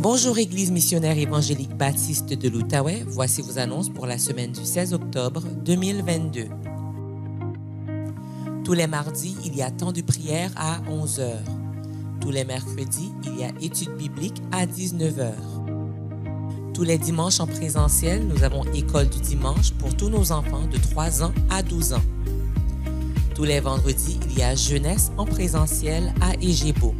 Bonjour Église missionnaire évangélique baptiste de l'Outaouais, voici vos annonces pour la semaine du 16 octobre 2022. Tous les mardis, il y a temps de prière à 11 h. Tous les mercredis, il y a études bibliques à 19 h. Tous les dimanches en présentiel, nous avons école du dimanche pour tous nos enfants de 3 ans à 12 ans. Tous les vendredis, il y a jeunesse en présentiel à Égébo.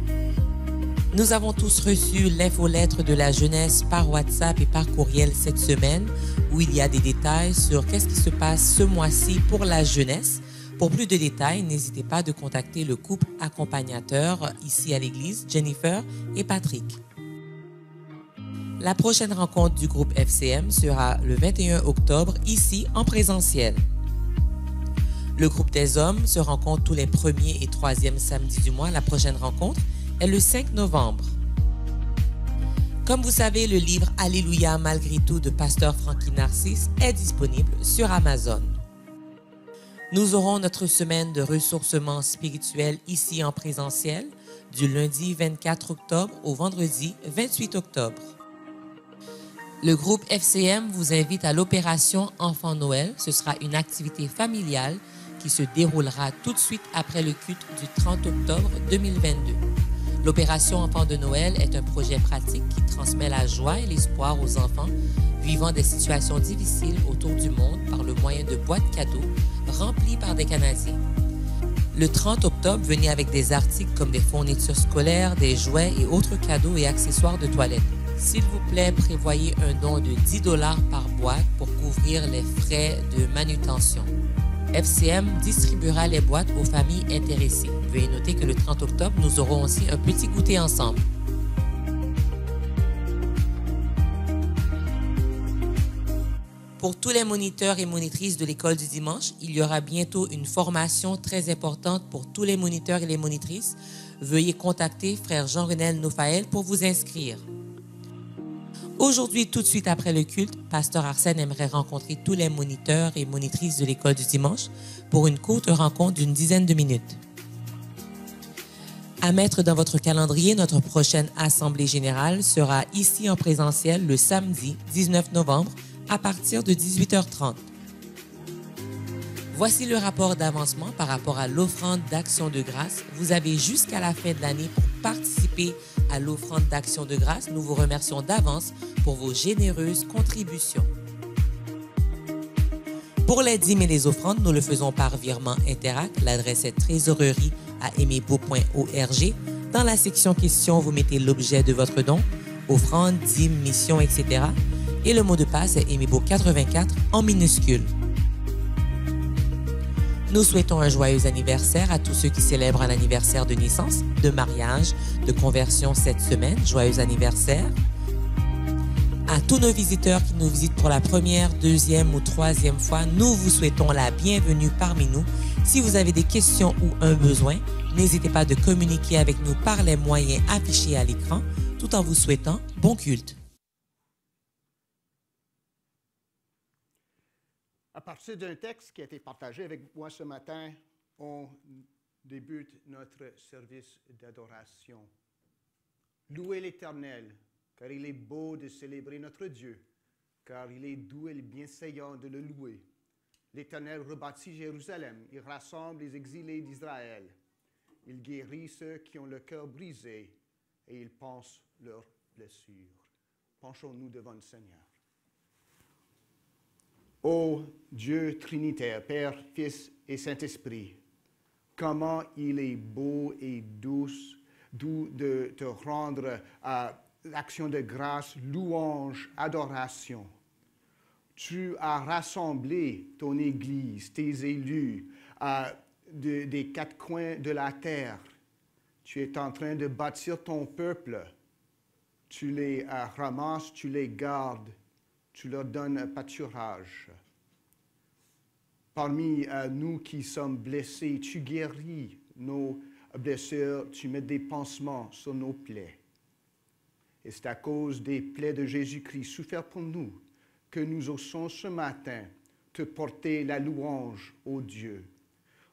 Nous avons tous reçu l'infolettre de la jeunesse par WhatsApp et par courriel cette semaine où il y a des détails sur qu'est-ce qui se passe ce mois-ci pour la jeunesse. Pour plus de détails, n'hésitez pas de contacter le couple accompagnateur ici à l'église, Jennifer et Patrick. La prochaine rencontre du groupe FCM sera le 21 octobre ici en présentiel. Le groupe des hommes se rencontre tous les premiers et troisièmes samedis du mois. La prochaine rencontre est le 5 novembre. Comme vous savez, le livre Alléluia malgré tout de Pasteur Frankie Narcisse est disponible sur Amazon. Nous aurons notre semaine de ressourcement spirituel ici en présentiel du lundi 24 octobre au vendredi 28 octobre. Le groupe FCM vous invite à l'opération Enfant Noël. Ce sera une activité familiale qui se déroulera tout de suite après le culte du 30 octobre 2022. L'opération Enfant de Noël est un projet pratique qui transmet la joie et l'espoir aux enfants vivant des situations difficiles autour du monde par le moyen de boîtes cadeaux remplies par des Canadiens. Le 30 octobre, venez avec des articles comme des fournitures scolaires, des jouets et autres cadeaux et accessoires de toilette. S'il vous plaît, prévoyez un don de 10 $ par boîte pour couvrir les frais de manutention. FCM distribuera les boîtes aux familles intéressées. Veuillez noter que le 30 octobre, nous aurons aussi un petit goûter ensemble. Pour tous les moniteurs et monitrices de l'école du dimanche, il y aura bientôt une formation très importante pour tous les moniteurs et les monitrices. Veuillez contacter frère Jean-Renel Nofael pour vous inscrire. Aujourd'hui, tout de suite après le culte, Pasteur Arsène aimerait rencontrer tous les moniteurs et monitrices de l'école du dimanche pour une courte rencontre d'une dizaine de minutes. À mettre dans votre calendrier, notre prochaine assemblée générale sera ici en présentiel le samedi 19 novembre à partir de 18h30. Voici le rapport d'avancement par rapport à l'offrande d'action de grâce. Vous avez jusqu'à la fin de l'année pour participer à l'offrande d'action de grâce. Nous vous remercions d'avance pour vos généreuses contributions. Pour les dîmes et les offrandes, nous le faisons par virement Interac. L'adresse est trésorerie@emebo.org. Dans la section questions, vous mettez l'objet de votre don, offrande, dîme, mission, etc. Et le mot de passe est Emebo84 en minuscule. Nous souhaitons un joyeux anniversaire à tous ceux qui célèbrent un anniversaire de naissance, de mariage, de conversion cette semaine. Joyeux anniversaire. À tous nos visiteurs qui nous visitent pour la première, deuxième ou troisième fois, nous vous souhaitons la bienvenue parmi nous. Si vous avez des questions ou un besoin, n'hésitez pas de communiquer avec nous par les moyens affichés à l'écran, tout en vous souhaitant bon culte. À partir d'un texte qui a été partagé avec moi ce matin, on débute notre service d'adoration. Louez l'Éternel, car il est beau de célébrer notre Dieu, car il est doux et bienséant de le louer. L'Éternel rebâtit Jérusalem, il rassemble les exilés d'Israël. Il guérit ceux qui ont le cœur brisé et il panse leurs blessures. Penchons-nous devant le Seigneur. Ô Dieu Trinitaire, Père, Fils et Saint-Esprit, comment il est beau et doux de te rendre l'action de grâce, louange, adoration. Tu as rassemblé ton Église, tes élus, des quatre coins de la terre. Tu es en train de bâtir ton peuple. Tu les ramasses, tu les gardes. Tu leur donnes un pâturage. Parmi nous qui sommes blessés, tu guéris nos blessures, tu mets des pansements sur nos plaies. Et c'est à cause des plaies de Jésus-Christ souffert pour nous que nous osons ce matin te porter la louange, ô Dieu.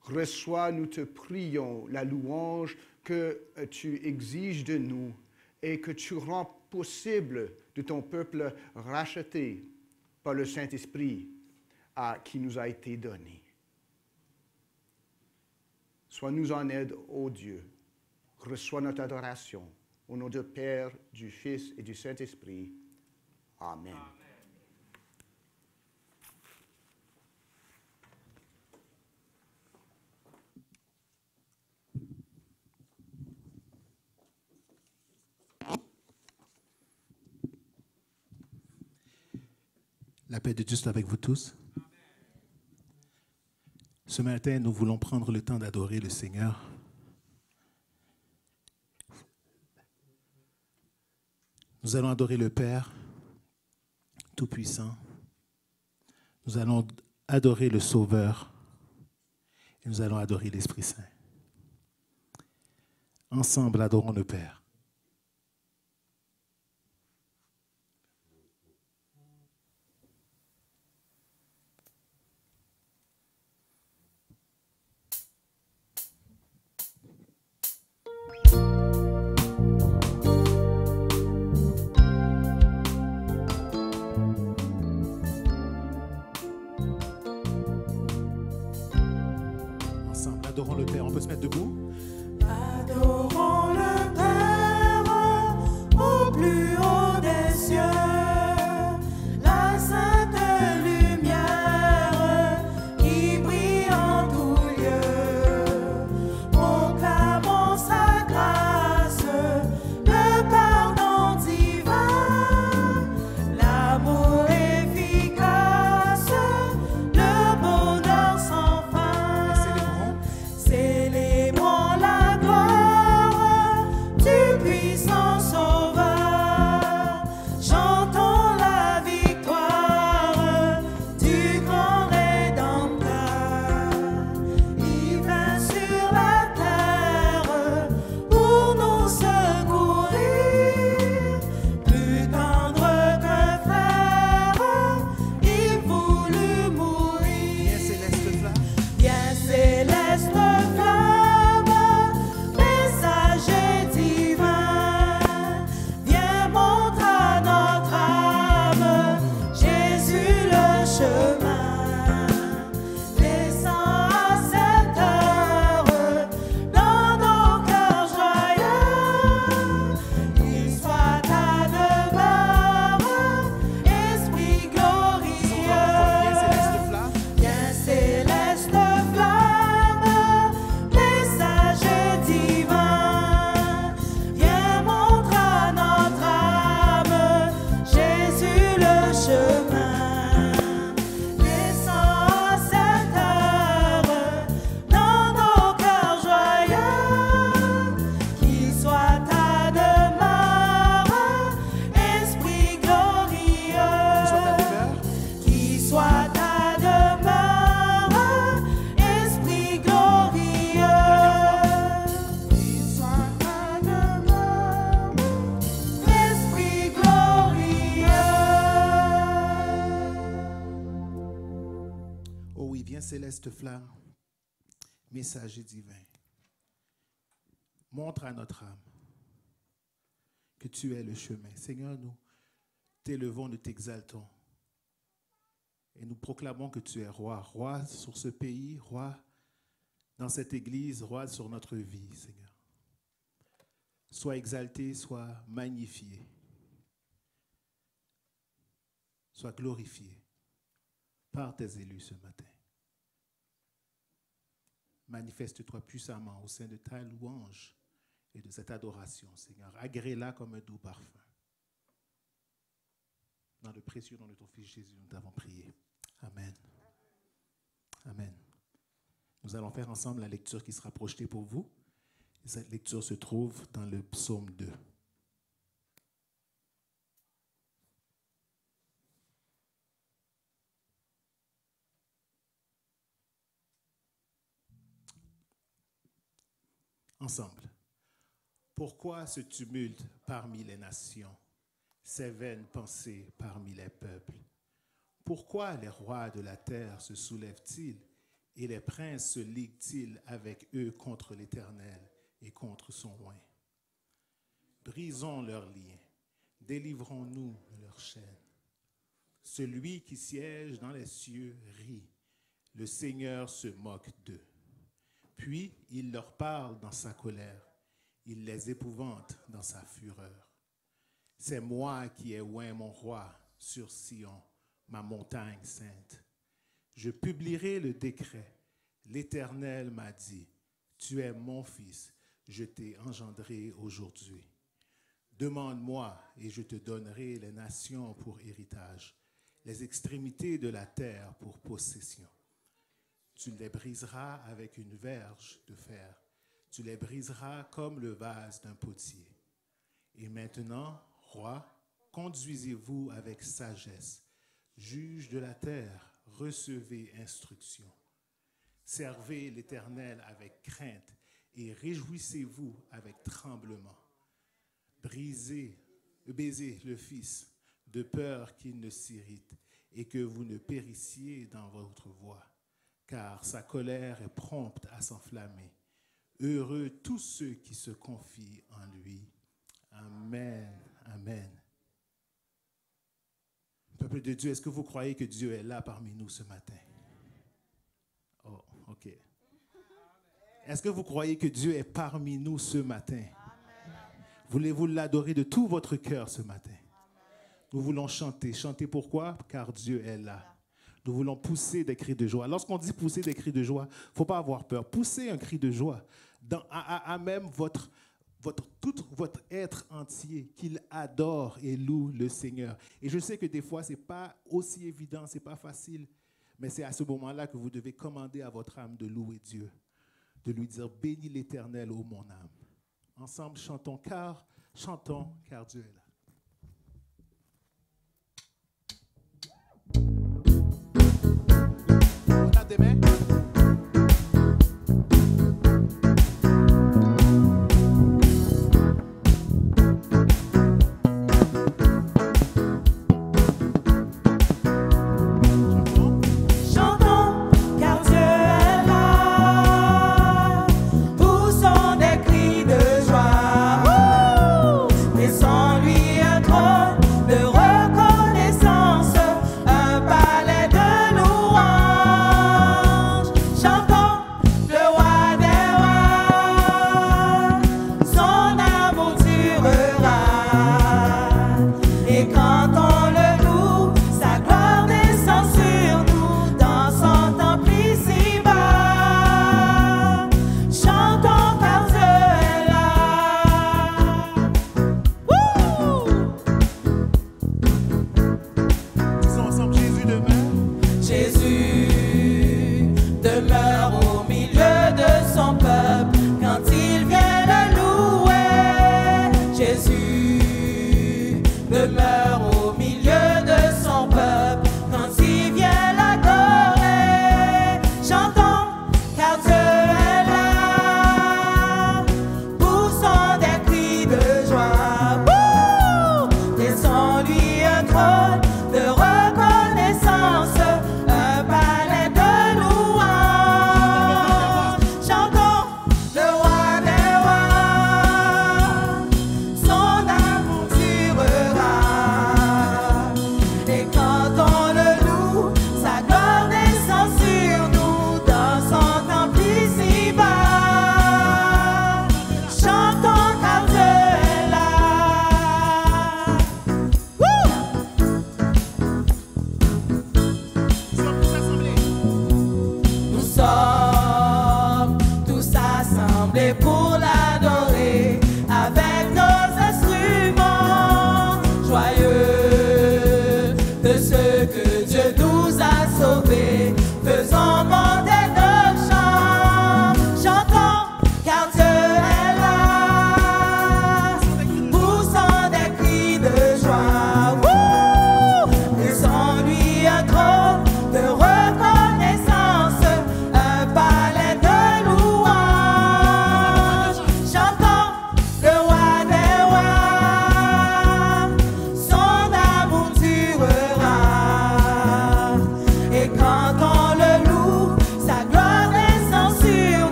Reçois, nous te prions, la louange que tu exiges de nous et que tu possible de ton peuple racheté par le Saint-Esprit qui nous a été donné. Sois-nous en aide, ô Dieu. Reçois notre adoration. Au nom du Père, du Fils et du Saint-Esprit. Amen. La paix de Dieu soit avec vous tous. Ce matin, nous voulons prendre le temps d'adorer le Seigneur. Nous allons adorer le Père Tout-Puissant. Nous allons adorer le Sauveur. Et nous allons adorer l'Esprit Saint. Ensemble, adorons le Père. Adorons le Père. On peut se mettre debout? Adorons le Père au plus haut des cieux, la sainte lumière qui brille en tout lieu. Proclamons sa grâce, le pardon divin, l'amour efficace, le bonheur sans fin. Célébrons la gloire du puissant Sauveur. Chantons la victoire du grand Rédempteur. Il vint sur la terre pour nous secourir. Plus tendre qu'un frère, il voulut mourir. Bien céleste flamme, messager divin, viens montrer à notre âme Jésus le chemin. Descends à cette heure dans nos cœurs joyeux, qu'il soit ta demeure, Esprit glorieux. Bien céleste flamme, messager divin, viens montrer à notre âme Jésus le chemin. Descends à cette heure dans nos cœurs joyeux, qu'il soit ta demeure, Esprit glorieux. Qu'il soit ta demeure, Esprit glorieux. Qu'il soit ta demeure, Esprit glorieux. Oh oui, viens céleste flamme, messager divin. Montre à notre âme que tu es le chemin. Seigneur, nous t'élevons, nous t'exaltons. Et nous proclamons que tu es roi, roi sur ce pays, roi dans cette église, roi sur notre vie, Seigneur. Sois exalté, sois magnifié, sois glorifié par tes élus ce matin. Manifeste-toi puissamment au sein de ta louange et de cette adoration, Seigneur. Agrée-la comme un doux parfum. Dans le précieux nom de ton Fils Jésus, nous t'avons prié. Amen. Amen. Nous allons faire ensemble la lecture qui sera projetée pour vous. Et cette lecture se trouve dans le psaume 2. Ensemble. Pourquoi ce tumulte parmi les nations, ces vaines pensées parmi les peuples? Pourquoi les rois de la terre se soulèvent-ils et les princes se liguent-ils avec eux contre l'Éternel et contre son oint? Brisons leurs liens, Délivrons-nous de leurs chaînes. Celui qui siège dans les cieux rit. Le Seigneur se moque d'eux. Puis il leur parle dans sa colère. Il les épouvante dans sa fureur. C'est moi qui ai oint mon roi sur Sion, ma montagne sainte. Je publierai le décret. L'Éternel m'a dit, tu es mon fils, je t'ai engendré aujourd'hui. Demande-moi et je te donnerai les nations pour héritage, les extrémités de la terre pour possession. Tu les briseras avec une verge de fer. Tu les briseras comme le vase d'un potier. Et maintenant, roi, conduisez-vous avec sagesse. Juge de la terre, recevez instruction. Servez l'Éternel avec crainte et réjouissez-vous avec tremblement. Baisez le Fils, de peur qu'il ne s'irrite et que vous ne périssiez dans votre voie, car sa colère est prompte à s'enflammer. Heureux tous ceux qui se confient en lui. Amen. Amen. Peuple de Dieu, est-ce que vous croyez que Dieu est là parmi nous ce matin? Oh, ok. Est-ce que vous croyez que Dieu est parmi nous ce matin? Voulez-vous l'adorer de tout votre cœur ce matin? Nous voulons chanter. Chanter pourquoi? Car Dieu est là. Nous voulons pousser des cris de joie. Lorsqu'on dit pousser des cris de joie, il ne faut pas avoir peur. Poussez un cri de joie à même tout votre être entier, qu'il adore et loue le Seigneur. Et je sais que des fois, ce n'est pas aussi évident, ce n'est pas facile, mais c'est à ce moment-là que vous devez commander à votre âme de louer Dieu, de lui dire « Bénis l'Éternel, ô mon âme ». Ensemble, chantons car Dieu est là. On tape des mains. Reconnaissance, un palais de louange.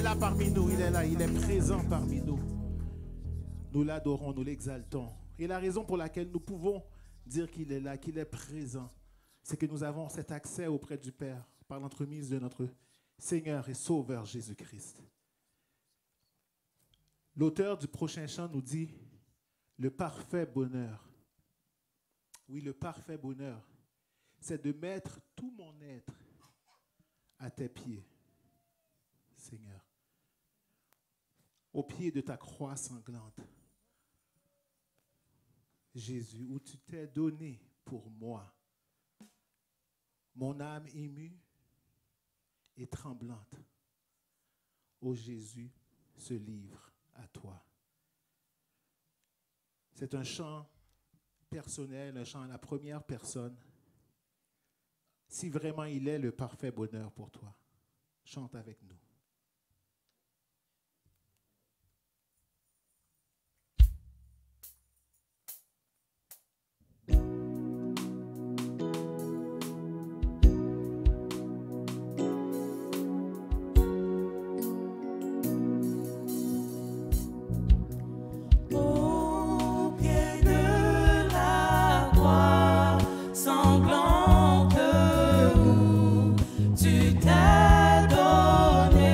là parmi nous, il est là, il est présent parmi nous. Nous l'adorons, nous l'exaltons. Et la raison pour laquelle nous pouvons dire qu'il est là, qu'il est présent, c'est que nous avons cet accès auprès du Père par l'entremise de notre Seigneur et Sauveur Jésus-Christ. L'auteur du prochain chant nous dit « Le parfait bonheur ». Oui, le parfait bonheur, c'est de mettre tout mon être à tes pieds, Seigneur, au pied de ta croix sanglante. Jésus, où tu t'es donné pour moi, mon âme émue et tremblante. Ô Jésus, se livre à toi. C'est un chant personnel, un chant à la première personne. Si vraiment il est le parfait bonheur pour toi, chante avec nous. Au pied de la croix sanglante où tu t'es donné.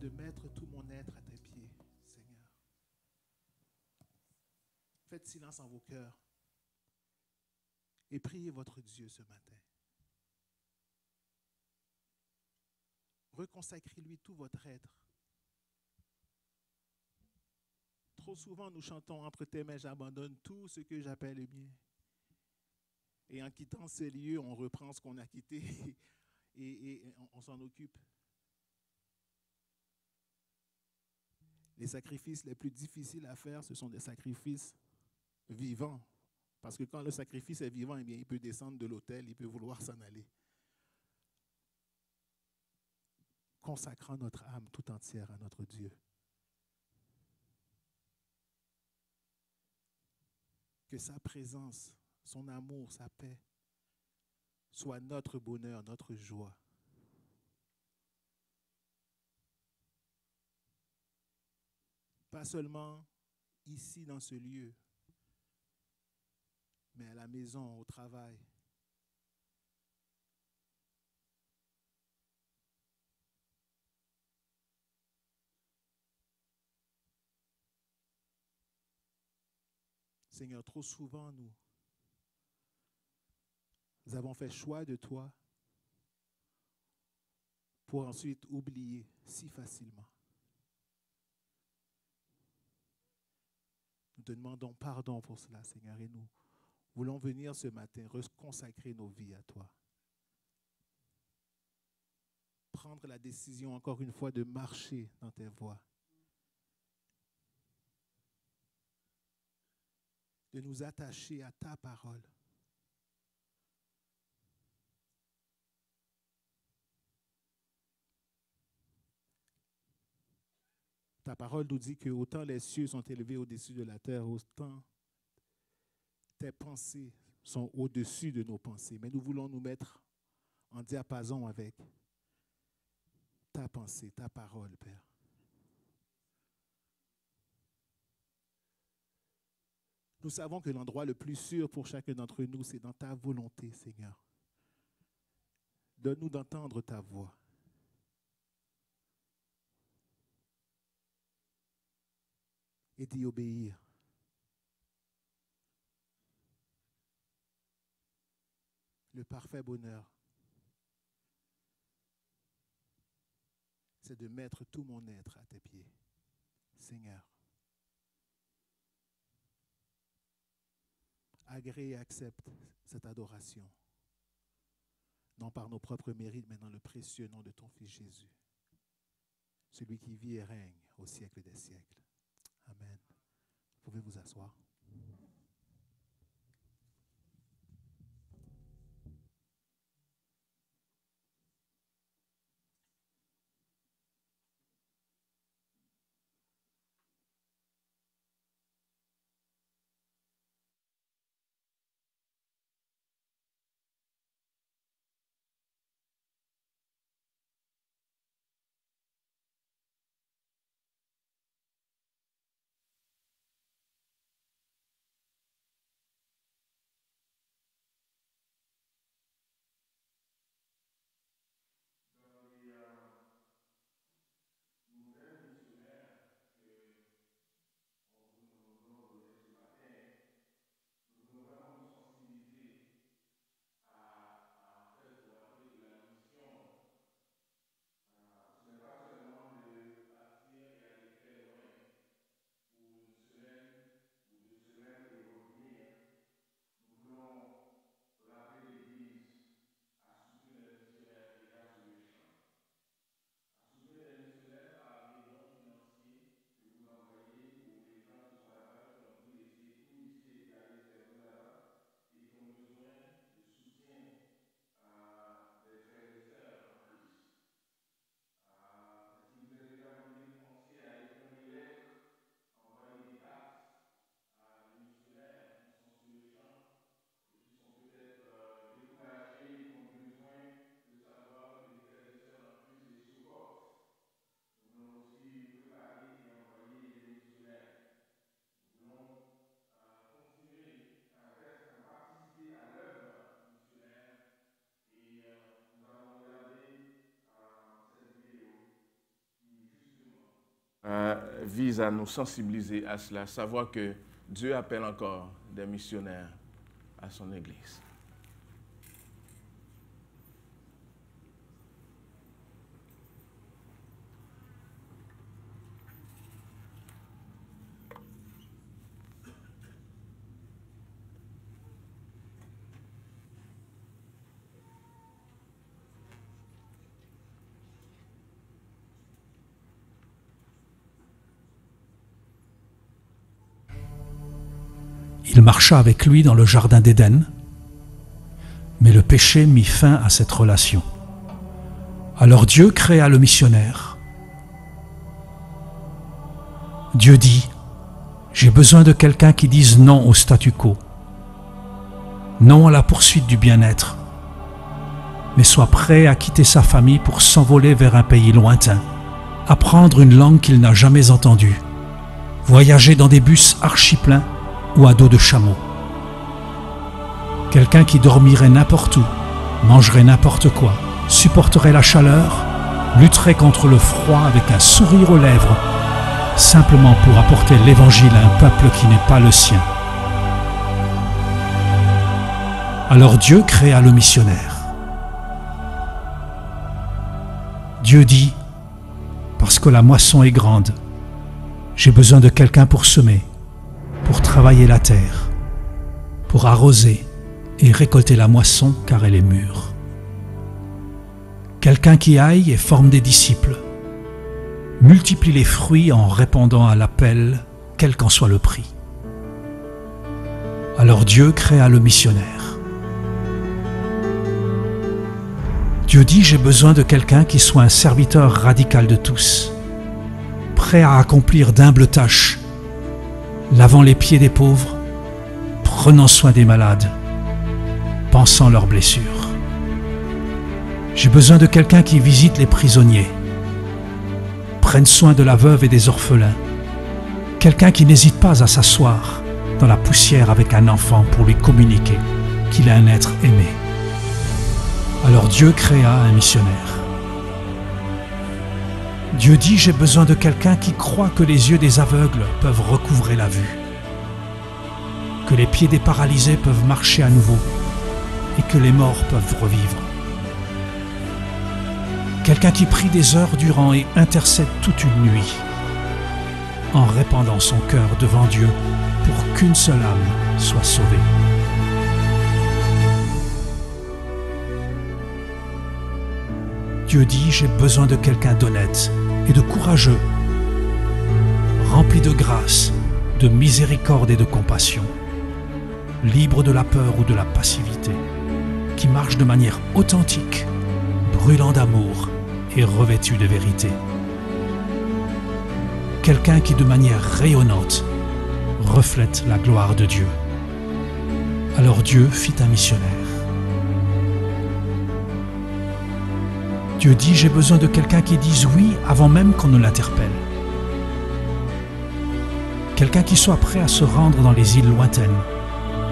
de mettre tout mon être à tes pieds, Seigneur. Faites silence en vos cœurs et priez votre Dieu ce matin. Reconsacrez-lui tout votre être. Trop souvent, nous chantons « Entre tes mains, j'abandonne tout ce que j'appelle le mien ». Et en quittant ces lieux, on reprend ce qu'on a quitté et on s'en occupe. Les sacrifices les plus difficiles à faire, ce sont des sacrifices vivants. Parce que quand le sacrifice est vivant, eh bien, il peut descendre de l'autel, il peut vouloir s'en aller. Consacrant notre âme tout entière à notre Dieu. Que sa présence, son amour, sa paix soit notre bonheur, notre joie. Pas seulement ici dans ce lieu, mais à la maison, au travail. Seigneur, trop souvent, nous avons fait choix de toi pour ensuite oublier si facilement. Nous te demandons pardon pour cela, Seigneur, et nous voulons venir ce matin reconsacrer nos vies à toi. Prendre la décision, encore une fois, de marcher dans tes voies. De nous attacher à ta parole. Ta parole nous dit que autant les cieux sont élevés au-dessus de la terre, autant tes pensées sont au-dessus de nos pensées. Mais nous voulons nous mettre en diapason avec ta pensée, ta parole, Père. Nous savons que l'endroit le plus sûr pour chacun d'entre nous, c'est dans ta volonté, Seigneur. Donne-nous d'entendre ta voix. Et d'y obéir. Le parfait bonheur, c'est de mettre tout mon être à tes pieds, Seigneur. Agrée et accepte cette adoration, non par nos propres mérites, mais dans le précieux nom de ton Fils Jésus, celui qui vit et règne au siècle des siècles. Amen. Vous pouvez vous asseoir. vise à nous sensibiliser à cela, savoir que Dieu appelle encore des missionnaires à son Église. Il marcha avec lui dans le jardin d'Éden, mais le péché mit fin à cette relation. Alors Dieu créa le missionnaire. Dieu dit, « J'ai besoin de quelqu'un qui dise non au statu quo, non à la poursuite du bien-être, mais soit prêt à quitter sa famille pour s'envoler vers un pays lointain, apprendre une langue qu'il n'a jamais entendue, voyager dans des bus archi-pleins ou à dos de chameau. Quelqu'un qui dormirait n'importe où, mangerait n'importe quoi, supporterait la chaleur, lutterait contre le froid avec un sourire aux lèvres, simplement pour apporter l'évangile à un peuple qui n'est pas le sien. Alors Dieu créa le missionnaire. Dieu dit, parce que la moisson est grande, j'ai besoin de quelqu'un pour semer, pour travailler la terre, pour arroser et récolter la moisson car elle est mûre. Quelqu'un qui aille et forme des disciples, multiplie les fruits en répondant à l'appel, quel qu'en soit le prix. Alors Dieu créa le missionnaire. Dieu dit, j'ai besoin de quelqu'un qui soit un serviteur radical de tous, prêt à accomplir d'humbles tâches, lavant les pieds des pauvres, prenant soin des malades, pansant leurs blessures. J'ai besoin de quelqu'un qui visite les prisonniers, prenne soin de la veuve et des orphelins, quelqu'un qui n'hésite pas à s'asseoir dans la poussière avec un enfant pour lui communiquer qu'il est un être aimé. Alors Dieu créa un missionnaire. Dieu dit, j'ai besoin de quelqu'un qui croit que les yeux des aveugles peuvent recouvrer la vue, que les pieds des paralysés peuvent marcher à nouveau et que les morts peuvent revivre. Quelqu'un qui prie des heures durant et intercède toute une nuit, en répandant son cœur devant Dieu pour qu'une seule âme soit sauvée. Dieu dit, j'ai besoin de quelqu'un d'honnête et de courageux, rempli de grâce, de miséricorde et de compassion, libre de la peur ou de la passivité, qui marche de manière authentique, brûlant d'amour et revêtu de vérité. Quelqu'un qui de manière rayonnante reflète la gloire de Dieu. Alors Dieu fit un missionnaire. Dieu dit, j'ai besoin de quelqu'un qui dise oui avant même qu'on ne l'interpelle. Quelqu'un qui soit prêt à se rendre dans les îles lointaines,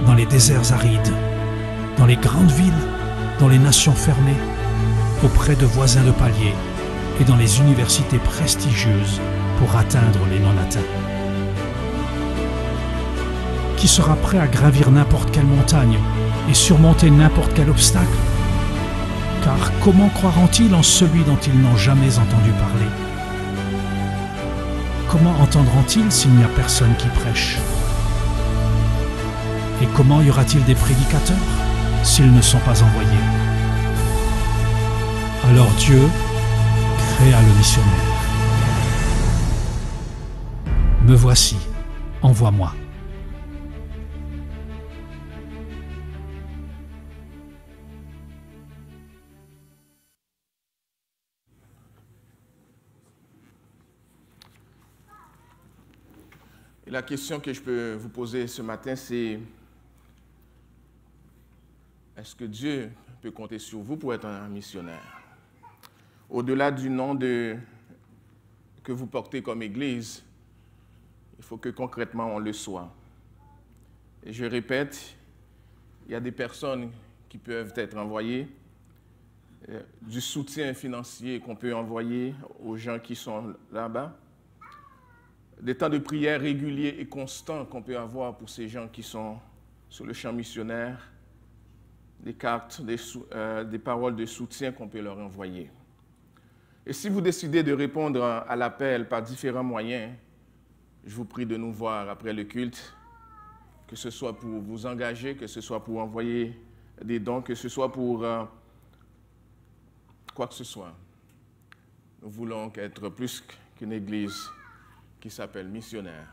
dans les déserts arides, dans les grandes villes, dans les nations fermées, auprès de voisins de palier et dans les universités prestigieuses pour atteindre les non-atteints. Qui sera prêt à gravir n'importe quelle montagne et surmonter n'importe quel obstacle? Car comment croiront-ils en celui dont ils n'ont jamais entendu parler? Comment entendront-ils s'il n'y a personne qui prêche? Et comment y aura-t-il des prédicateurs s'ils ne sont pas envoyés? Alors Dieu créa le missionnaire. Me voici, envoie-moi. Et la question que je peux vous poser ce matin, c'est est-ce que Dieu peut compter sur vous pour être un missionnaire? Au-delà du nom que vous portez comme Église, il faut que concrètement on le soit. Et je répète, il y a des personnes qui peuvent être envoyées, du soutien financier qu'on peut envoyer aux gens qui sont là-bas, des temps de prière réguliers et constants qu'on peut avoir pour ces gens qui sont sur le champ missionnaire, des cartes, des paroles de soutien qu'on peut leur envoyer. Et si vous décidez de répondre à l'appel par différents moyens, je vous prie de nous voir après le culte, que ce soit pour vous engager, que ce soit pour envoyer des dons, que ce soit pour quoi que ce soit. Nous voulons être plus qu'une église qui s'appelle missionnaire.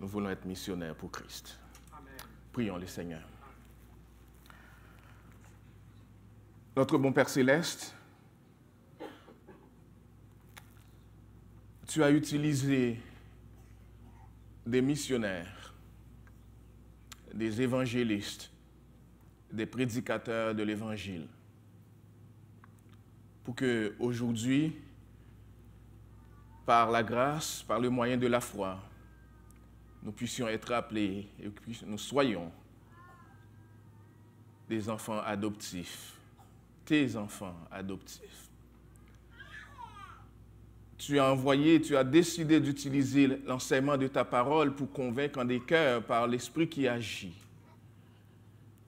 Nous voulons être missionnaires pour Christ. Amen. Prions le Seigneur. Notre bon Père Céleste, tu as utilisé des missionnaires, des évangélistes, des prédicateurs de l'Évangile, pour que aujourd'hui, par la grâce, par le moyen de la foi, nous puissions être appelés et que nous soyons des enfants adoptifs, tes enfants adoptifs. Tu as envoyé, tu as décidé d'utiliser l'enseignement de ta parole pour convaincre des cœurs par l'Esprit qui agit.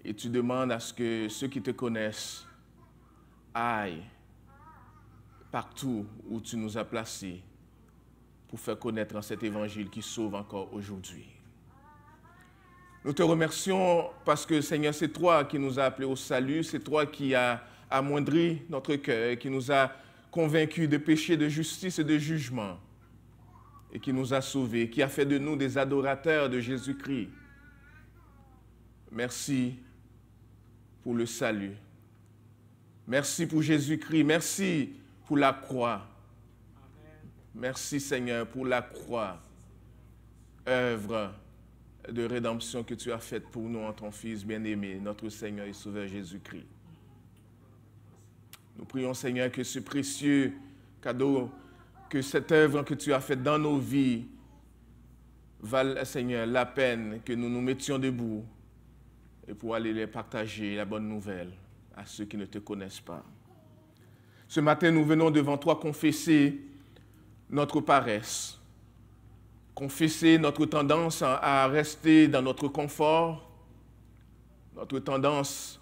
Et tu demandes à ce que ceux qui te connaissent aillent partout où tu nous as placés pour faire connaître cet évangile qui sauve encore aujourd'hui. Nous te remercions parce que, Seigneur, c'est toi qui nous as appelés au salut, c'est toi qui as amoindri notre cœur, qui nous a convaincus de péché, de justice et de jugement, et qui nous a sauvés, qui a fait de nous des adorateurs de Jésus-Christ. Merci pour le salut. Merci pour Jésus-Christ. Merci pour la croix. Merci, Seigneur, pour la croix, œuvre de rédemption que tu as faite pour nous en ton Fils bien-aimé, notre Seigneur et Sauveur Jésus-Christ. Nous prions, Seigneur, que ce précieux cadeau, que cette œuvre que tu as faite dans nos vies valent, Seigneur, la peine que nous nous mettions debout et pour aller les partager, la bonne nouvelle, à ceux qui ne te connaissent pas. Ce matin, nous venons devant toi confesser notre paresse, confesser notre tendance à rester dans notre confort, notre tendance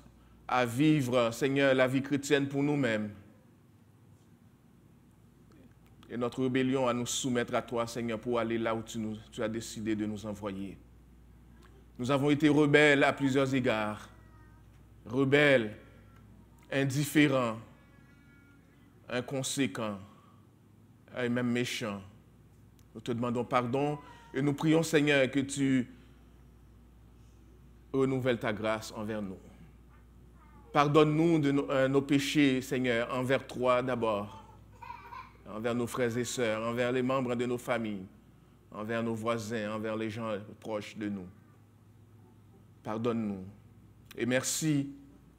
à vivre, Seigneur, la vie chrétienne pour nous-mêmes. Et notre rébellion à nous soumettre à toi, Seigneur, pour aller là où tu as décidé de nous envoyer. Nous avons été rebelles à plusieurs égards, rebelles, indifférents, inconséquents et même méchants. Nous te demandons pardon et nous prions, Seigneur, que tu renouvelles ta grâce envers nous. Pardonne-nous de nos péchés, Seigneur, envers toi d'abord, envers nos frères et sœurs, envers les membres de nos familles, envers nos voisins, envers les gens proches de nous. Pardonne-nous. Et merci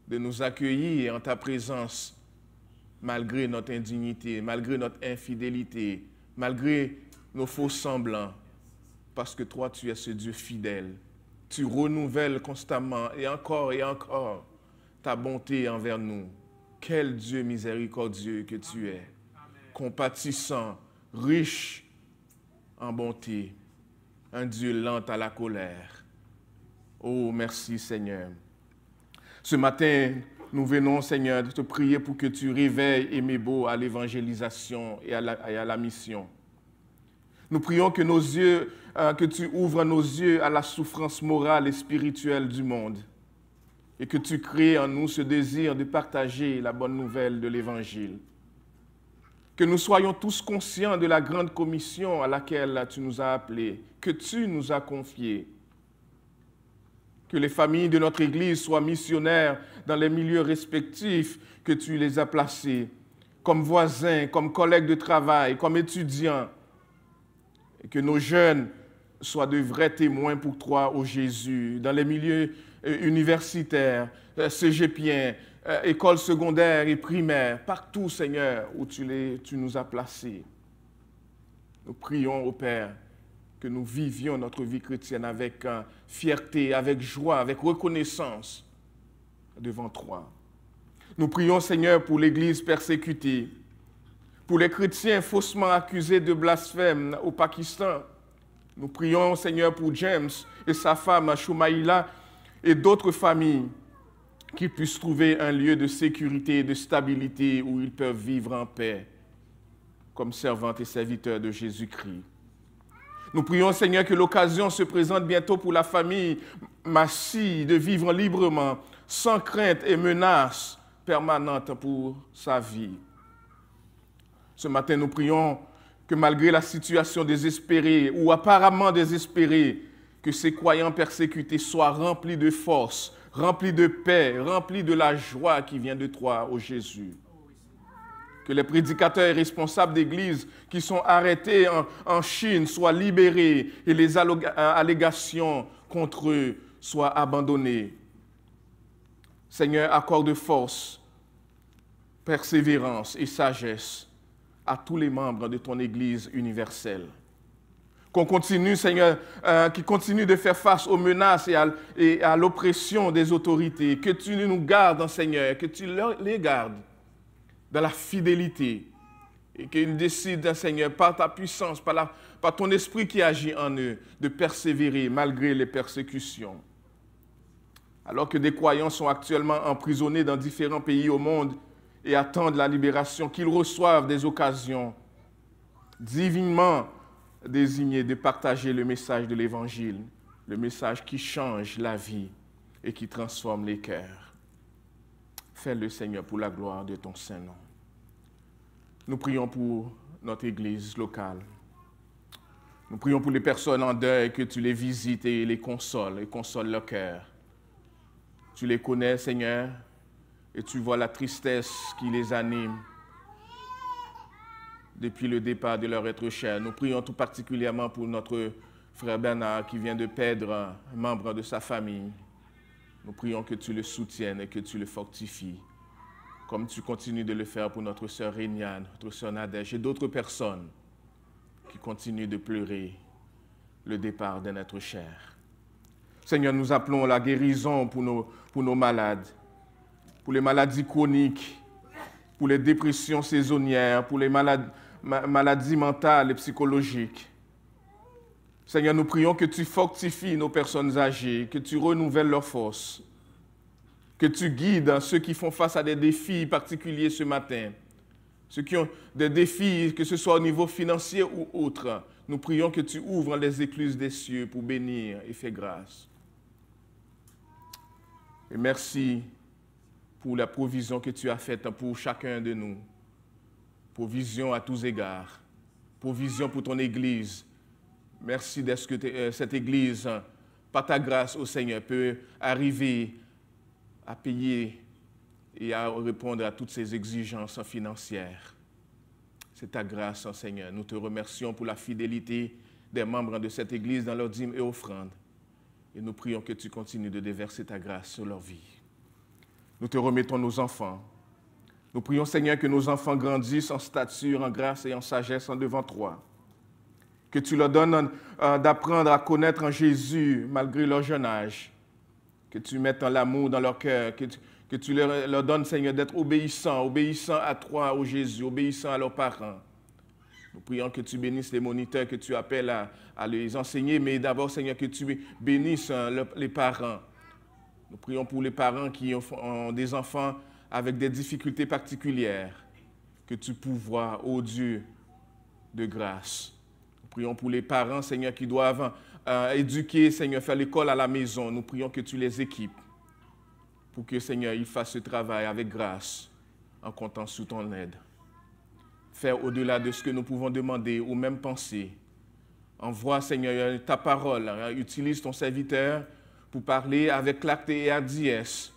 de nous accueillir en ta présence, malgré notre indignité, malgré notre infidélité, malgré nos faux semblants, parce que toi, tu es ce Dieu fidèle. Tu renouvelles constamment et encore ta bonté envers nous. Quel Dieu miséricordieux que tu es, compatissant, riche en bonté, un Dieu lent à la colère. Oh, merci Seigneur. Ce matin, nous venons, Seigneur, de te prier pour que tu réveilles Emebo à l'évangélisation et à la mission. Nous prions que que tu ouvres nos yeux à la souffrance morale et spirituelle du monde et que tu crées en nous ce désir de partager la bonne nouvelle de l'Évangile. Que nous soyons tous conscients de la grande commission à laquelle tu nous as appelés, que tu nous as confiée. Que les familles de notre Église soient missionnaires dans les milieux respectifs que tu les as placés, comme voisins, comme collègues de travail, comme étudiants. Et que nos jeunes soient de vrais témoins pour toi, ô Jésus, dans les milieux universitaires, cégepiens, écoles secondaires et primaires, partout, Seigneur, où tu nous as placés. Nous prions, ô Père, que nous vivions notre vie chrétienne avec fierté, avec joie, avec reconnaissance devant toi. Nous prions, Seigneur, pour l'Église persécutée, Pour les chrétiens faussement accusés de blasphème au Pakistan, nous prions, Seigneur, pour James et sa femme, Shumaïla, et d'autres familles, qu'ils puissent trouver un lieu de sécurité et de stabilité où ils peuvent vivre en paix, comme servantes et serviteurs de Jésus-Christ. Nous prions, Seigneur, que l'occasion se présente bientôt pour la famille Massy de vivre librement, sans crainte et menace permanente pour sa vie. Ce matin, nous prions que malgré la situation désespérée ou apparemment désespérée, que ces croyants persécutés soient remplis de force, remplis de paix, remplis de la joie qui vient de toi, ô Jésus. Que les prédicateurs et responsables d'église qui sont arrêtés en Chine soient libérés et les allégations contre eux soient abandonnées. Seigneur, accorde force, persévérance et sagesse à tous les membres de ton Église universelle. Qu'on continue, Seigneur, qui continue de faire face aux menaces et à l'oppression des autorités. Que tu nous gardes, Seigneur, que tu les gardes dans la fidélité et qu'ils décident, Seigneur, par ta puissance, par ton esprit qui agit en eux, de persévérer malgré les persécutions. Alors que des croyants sont actuellement emprisonnés dans différents pays au monde et attendent la libération, qu'ils reçoivent des occasions divinement désignées de partager le message de l'Évangile, le message qui change la vie et qui transforme les cœurs. Fais-le, Seigneur, pour la gloire de ton Saint-Nom. Nous prions pour notre Église locale. Nous prions pour les personnes en deuil, que tu les visites et les consoles leur cœur. Tu les connais, Seigneur, et tu vois la tristesse qui les anime depuis le départ de leur être cher. Nous prions tout particulièrement pour notre frère Bernard qui vient de perdre un membre de sa famille. Nous prions que tu le soutiennes et que tu le fortifies, comme tu continues de le faire pour notre sœur Réniane, notre sœur Nadège et d'autres personnes qui continuent de pleurer le départ d'un être cher. Seigneur, nous appelons la guérison pour nos malades, pour les maladies chroniques, pour les dépressions saisonnières, pour les maladies mentales et psychologiques. Seigneur, nous prions que tu fortifies nos personnes âgées, que tu renouvelles leurs forces, que tu guides ceux qui font face à des défis particuliers ce matin, ceux qui ont des défis, que ce soit au niveau financier ou autre. Nous prions que tu ouvres les écluses des cieux pour bénir et faire grâce. Et merci pour la provision que tu as faite pour chacun de nous. Provision à tous égards. Provision pour ton Église. Merci d'être que cette Église, par ta grâce au Seigneur, peut arriver à payer et à répondre à toutes ces exigences financières. C'est ta grâce, Seigneur. Nous te remercions pour la fidélité des membres de cette Église dans leurs dîmes et offrandes. Et nous prions que tu continues de déverser ta grâce sur leur vie. Nous te remettons nos enfants. Nous prions, Seigneur, que nos enfants grandissent en stature, en grâce et en sagesse en devant toi. Que tu leur donnes d'apprendre à connaître en Jésus malgré leur jeune âge. Que tu mettes l'amour dans leur cœur. Que tu leur donnes, Seigneur, d'être obéissants à toi, ô Jésus, obéissants à leurs parents. Nous prions que tu bénisses les moniteurs que tu appelles à les enseigner, mais d'abord, Seigneur, que tu bénisses les parents. Nous prions pour les parents qui ont des enfants avec des difficultés particulières, que tu pourvoies, ô Dieu de grâce. Nous prions pour les parents, Seigneur, qui doivent éduquer, Seigneur, faire l'école à la maison. Nous prions que tu les équipes pour que, Seigneur, ils fassent ce travail avec grâce, en comptant sur ton aide. Faire au-delà de ce que nous pouvons demander ou même penser. Envoie, Seigneur, ta parole. Utilise ton serviteur pour parler avec clarté et hardiesse,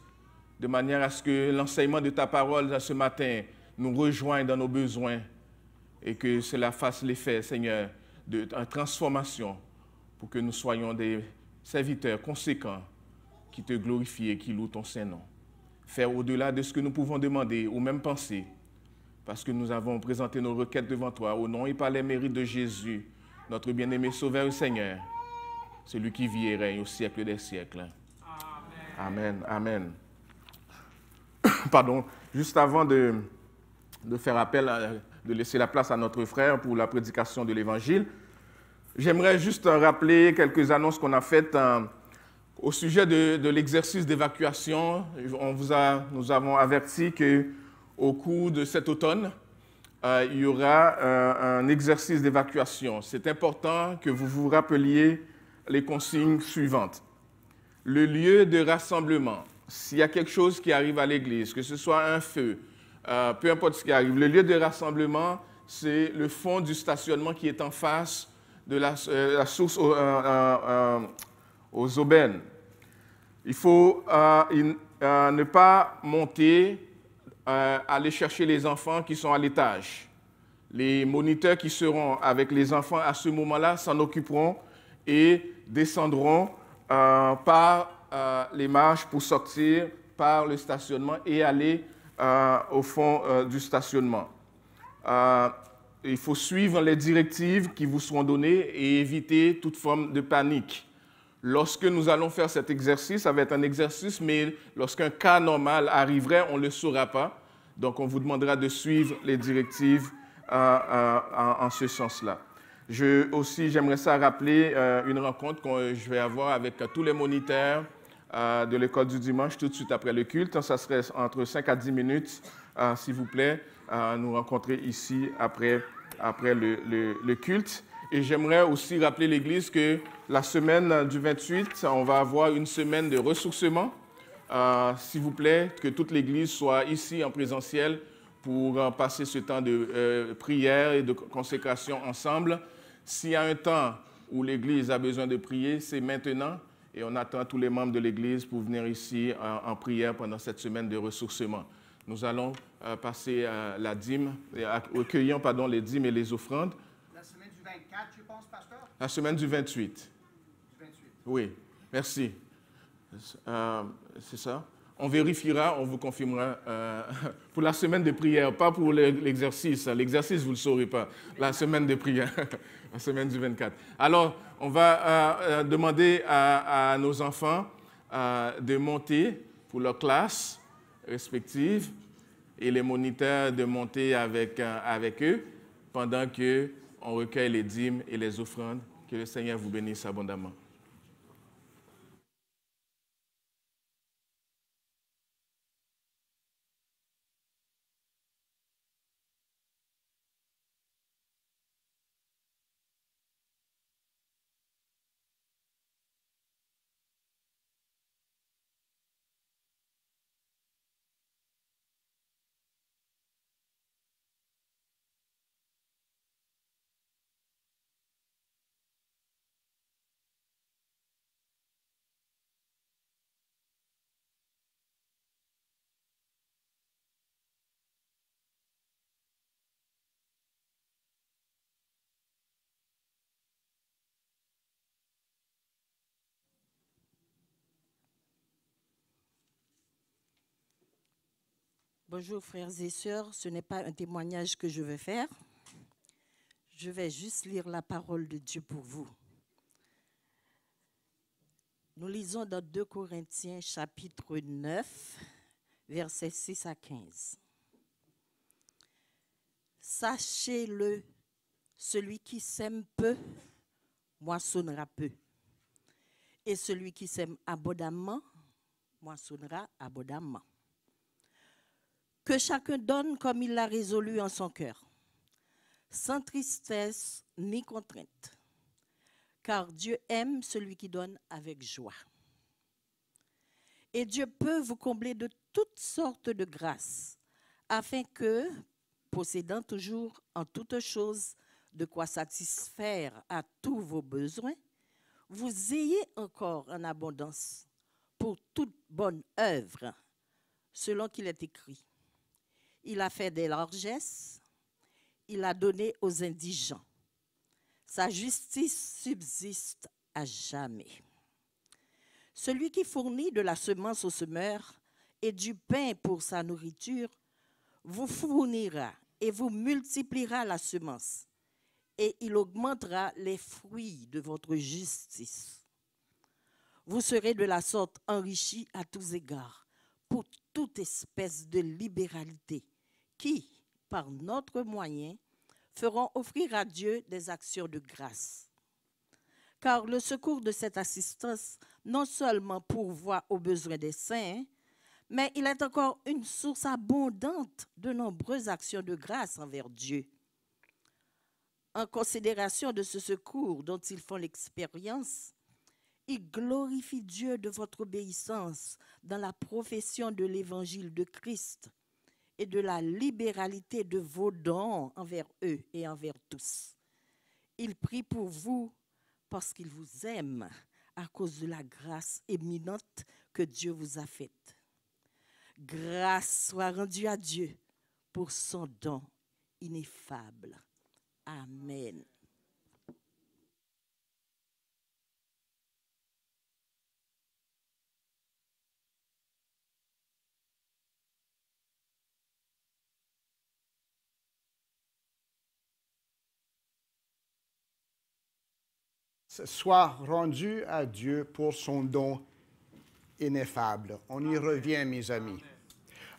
de manière à ce que l'enseignement de ta parole ce matin nous rejoigne dans nos besoins et que cela fasse l'effet, Seigneur, de transformation pour que nous soyons des serviteurs conséquents qui te glorifient et qui louent ton Saint-Nom. Faire au-delà de ce que nous pouvons demander ou même penser, parce que nous avons présenté nos requêtes devant toi, au nom et par les mérites de Jésus, notre bien-aimé Sauveur et Seigneur, celui qui vit et règne au siècle des siècles. Amen. Amen. Pardon, juste avant de faire appel de laisser la place à notre frère pour la prédication de l'Évangile. J'aimerais juste rappeler quelques annonces qu'on a faites au sujet de l'exercice d'évacuation. Nous avons averti qu'au cours de cet automne, il y aura un exercice d'évacuation. C'est important que vous vous rappeliez les consignes suivantes. Le lieu de rassemblement, s'il y a quelque chose qui arrive à l'église, que ce soit un feu, peu importe ce qui arrive, le lieu de rassemblement, c'est le fond du stationnement qui est en face de la source aux aubaines. Il faut ne pas monter, aller chercher les enfants qui sont à l'étage. Les moniteurs qui seront avec les enfants à ce moment-là s'en occuperont et descendront par les marches pour sortir par le stationnement et aller au fond du stationnement. Il faut suivre les directives qui vous seront données et éviter toute forme de panique. Lorsque nous allons faire cet exercice, ça va être un exercice, mais lorsqu'un cas normal arriverait, on ne le saura pas. Donc, on vous demandera de suivre les directives en ce sens-là. J'aimerais ça rappeler une rencontre que je vais avoir avec tous les moniteurs de l'école du dimanche tout de suite après le culte. Ça serait entre 5 à 10 minutes, s'il vous plaît, nous rencontrer ici après le culte. Et j'aimerais aussi rappeler l'Église que la semaine du 28, on va avoir une semaine de ressourcement. S'il vous plaît, que toute l'Église soit ici en présentiel pour passer ce temps de prière et de consécration ensemble. S'il y a un temps où l'Église a besoin de prier, c'est maintenant. Et on attend tous les membres de l'Église pour venir ici en prière pendant cette semaine de ressourcement. Nous allons passer la dîme, recueillons les dîmes et les offrandes. La semaine du 24, je pense, pasteur? La semaine du 28. Du 28. Oui, merci. C'est ça. On vérifiera, on vous confirmera pour la semaine de prière, pas pour l'exercice. L'exercice, vous ne le saurez pas. La semaine de prière, la semaine du 24. Alors, on va demander à nos enfants de monter pour leur classe respective et les moniteurs de monter avec eux pendant qu'on recueille les dîmes et les offrandes. Que le Seigneur vous bénisse abondamment. Bonjour frères et sœurs, ce n'est pas un témoignage que je vais faire. Je vais juste lire la parole de Dieu pour vous. Nous lisons dans 2 Corinthiens chapitre 9, versets 6 à 15. Sachez-le, celui qui sème peu, moissonnera peu. Et celui qui sème abondamment, moissonnera abondamment. Que chacun donne comme il l'a résolu en son cœur, sans tristesse ni contrainte, car Dieu aime celui qui donne avec joie. Et Dieu peut vous combler de toutes sortes de grâces, afin que, possédant toujours en toutes choses de quoi satisfaire à tous vos besoins, vous ayez encore en abondance pour toute bonne œuvre, selon qu'il est écrit. Il a fait des largesses, il a donné aux indigents. Sa justice subsiste à jamais. Celui qui fournit de la semence au semeur et du pain pour sa nourriture, vous fournira et vous multipliera la semence, et il augmentera les fruits de votre justice. Vous serez de la sorte enrichis à tous égards, pour toute espèce de libéralité, qui, par notre moyen, feront offrir à Dieu des actions de grâce. Car le secours de cette assistance non seulement pourvoit aux besoins des saints, mais il est encore une source abondante de nombreuses actions de grâce envers Dieu. En considération de ce secours dont ils font l'expérience, ils glorifient Dieu de votre obéissance dans la profession de l'évangile de Christ et de la libéralité de vos dons envers eux et envers tous. Ils prient pour vous parce qu'ils vous aiment à cause de la grâce éminente que Dieu vous a faite. Grâce soit rendue à Dieu pour son don ineffable. Amen. Soit rendu à Dieu pour son don ineffable. On y revient, mes amis.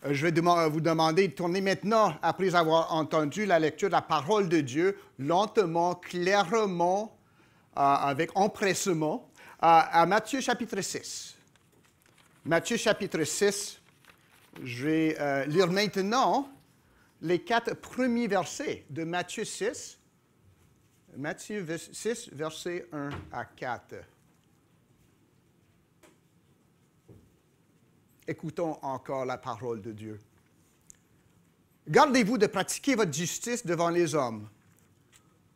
Je vais vous demander de tourner maintenant, après avoir entendu la lecture de la parole de Dieu, lentement, clairement, avec empressement, à Matthieu chapitre 6. Matthieu chapitre 6, je vais lire maintenant les 4 premiers versets de Matthieu 6. Matthieu 6, versets 1 à 4. Écoutons encore la parole de Dieu. Gardez-vous de pratiquer votre justice devant les hommes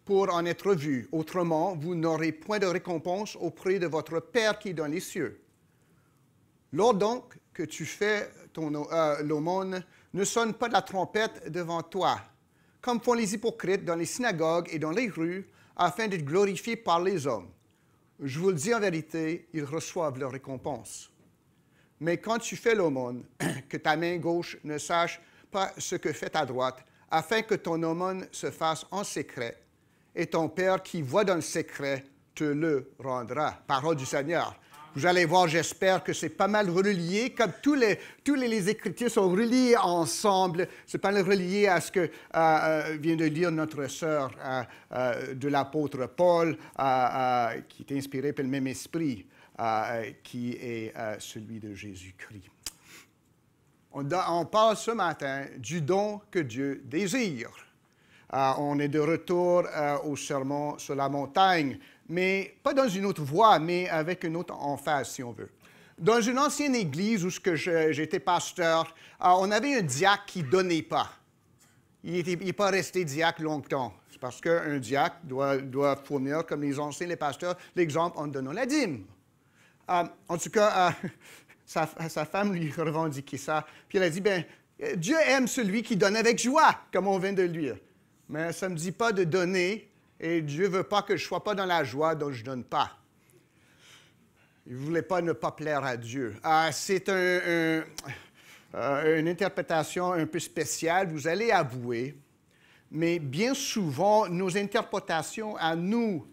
pour en être vus. Autrement, vous n'aurez point de récompense auprès de votre Père qui est dans les cieux. Lors donc que tu fais l'aumône, ne sonne pas de la trompette devant toi, comme font les hypocrites dans les synagogues et dans les rues, afin d'être glorifiés par les hommes. Je vous le dis en vérité, ils reçoivent leur récompense. Mais quand tu fais l'aumône, que ta main gauche ne sache pas ce que fait ta droite, afin que ton aumône se fasse en secret, et ton Père qui voit dans le secret te le rendra. Parole du Seigneur. Vous allez voir, j'espère que c'est pas mal relié, comme tous les Écritures sont reliés ensemble. C'est pas mal relié à ce que vient de lire notre sœur de l'apôtre Paul, qui est inspiré par le même esprit, qui est celui de Jésus-Christ. On parle ce matin du don que Dieu désire. On est de retour au sermon sur la montagne, mais pas dans une autre voie, mais avec une autre emphase, si on veut. Dans une ancienne église où j'étais pasteur, on avait un diacre qui ne donnait pas. Il n'est pas resté diacre longtemps. C'est parce qu'un diacre doit fournir, comme les anciens, les pasteurs, l'exemple en donnant la dîme. En tout cas, sa femme lui revendiquait ça. Puis elle a dit, Dieu aime celui qui donne avec joie, comme on vient de le lire. Mais ça ne me dit pas de donner, et Dieu ne veut pas que je ne sois pas dans la joie, donc je ne donne pas. Il ne voulait pas ne pas plaire à Dieu. C'est une interprétation un peu spéciale, vous allez avouer, mais bien souvent, nos interprétations à nous,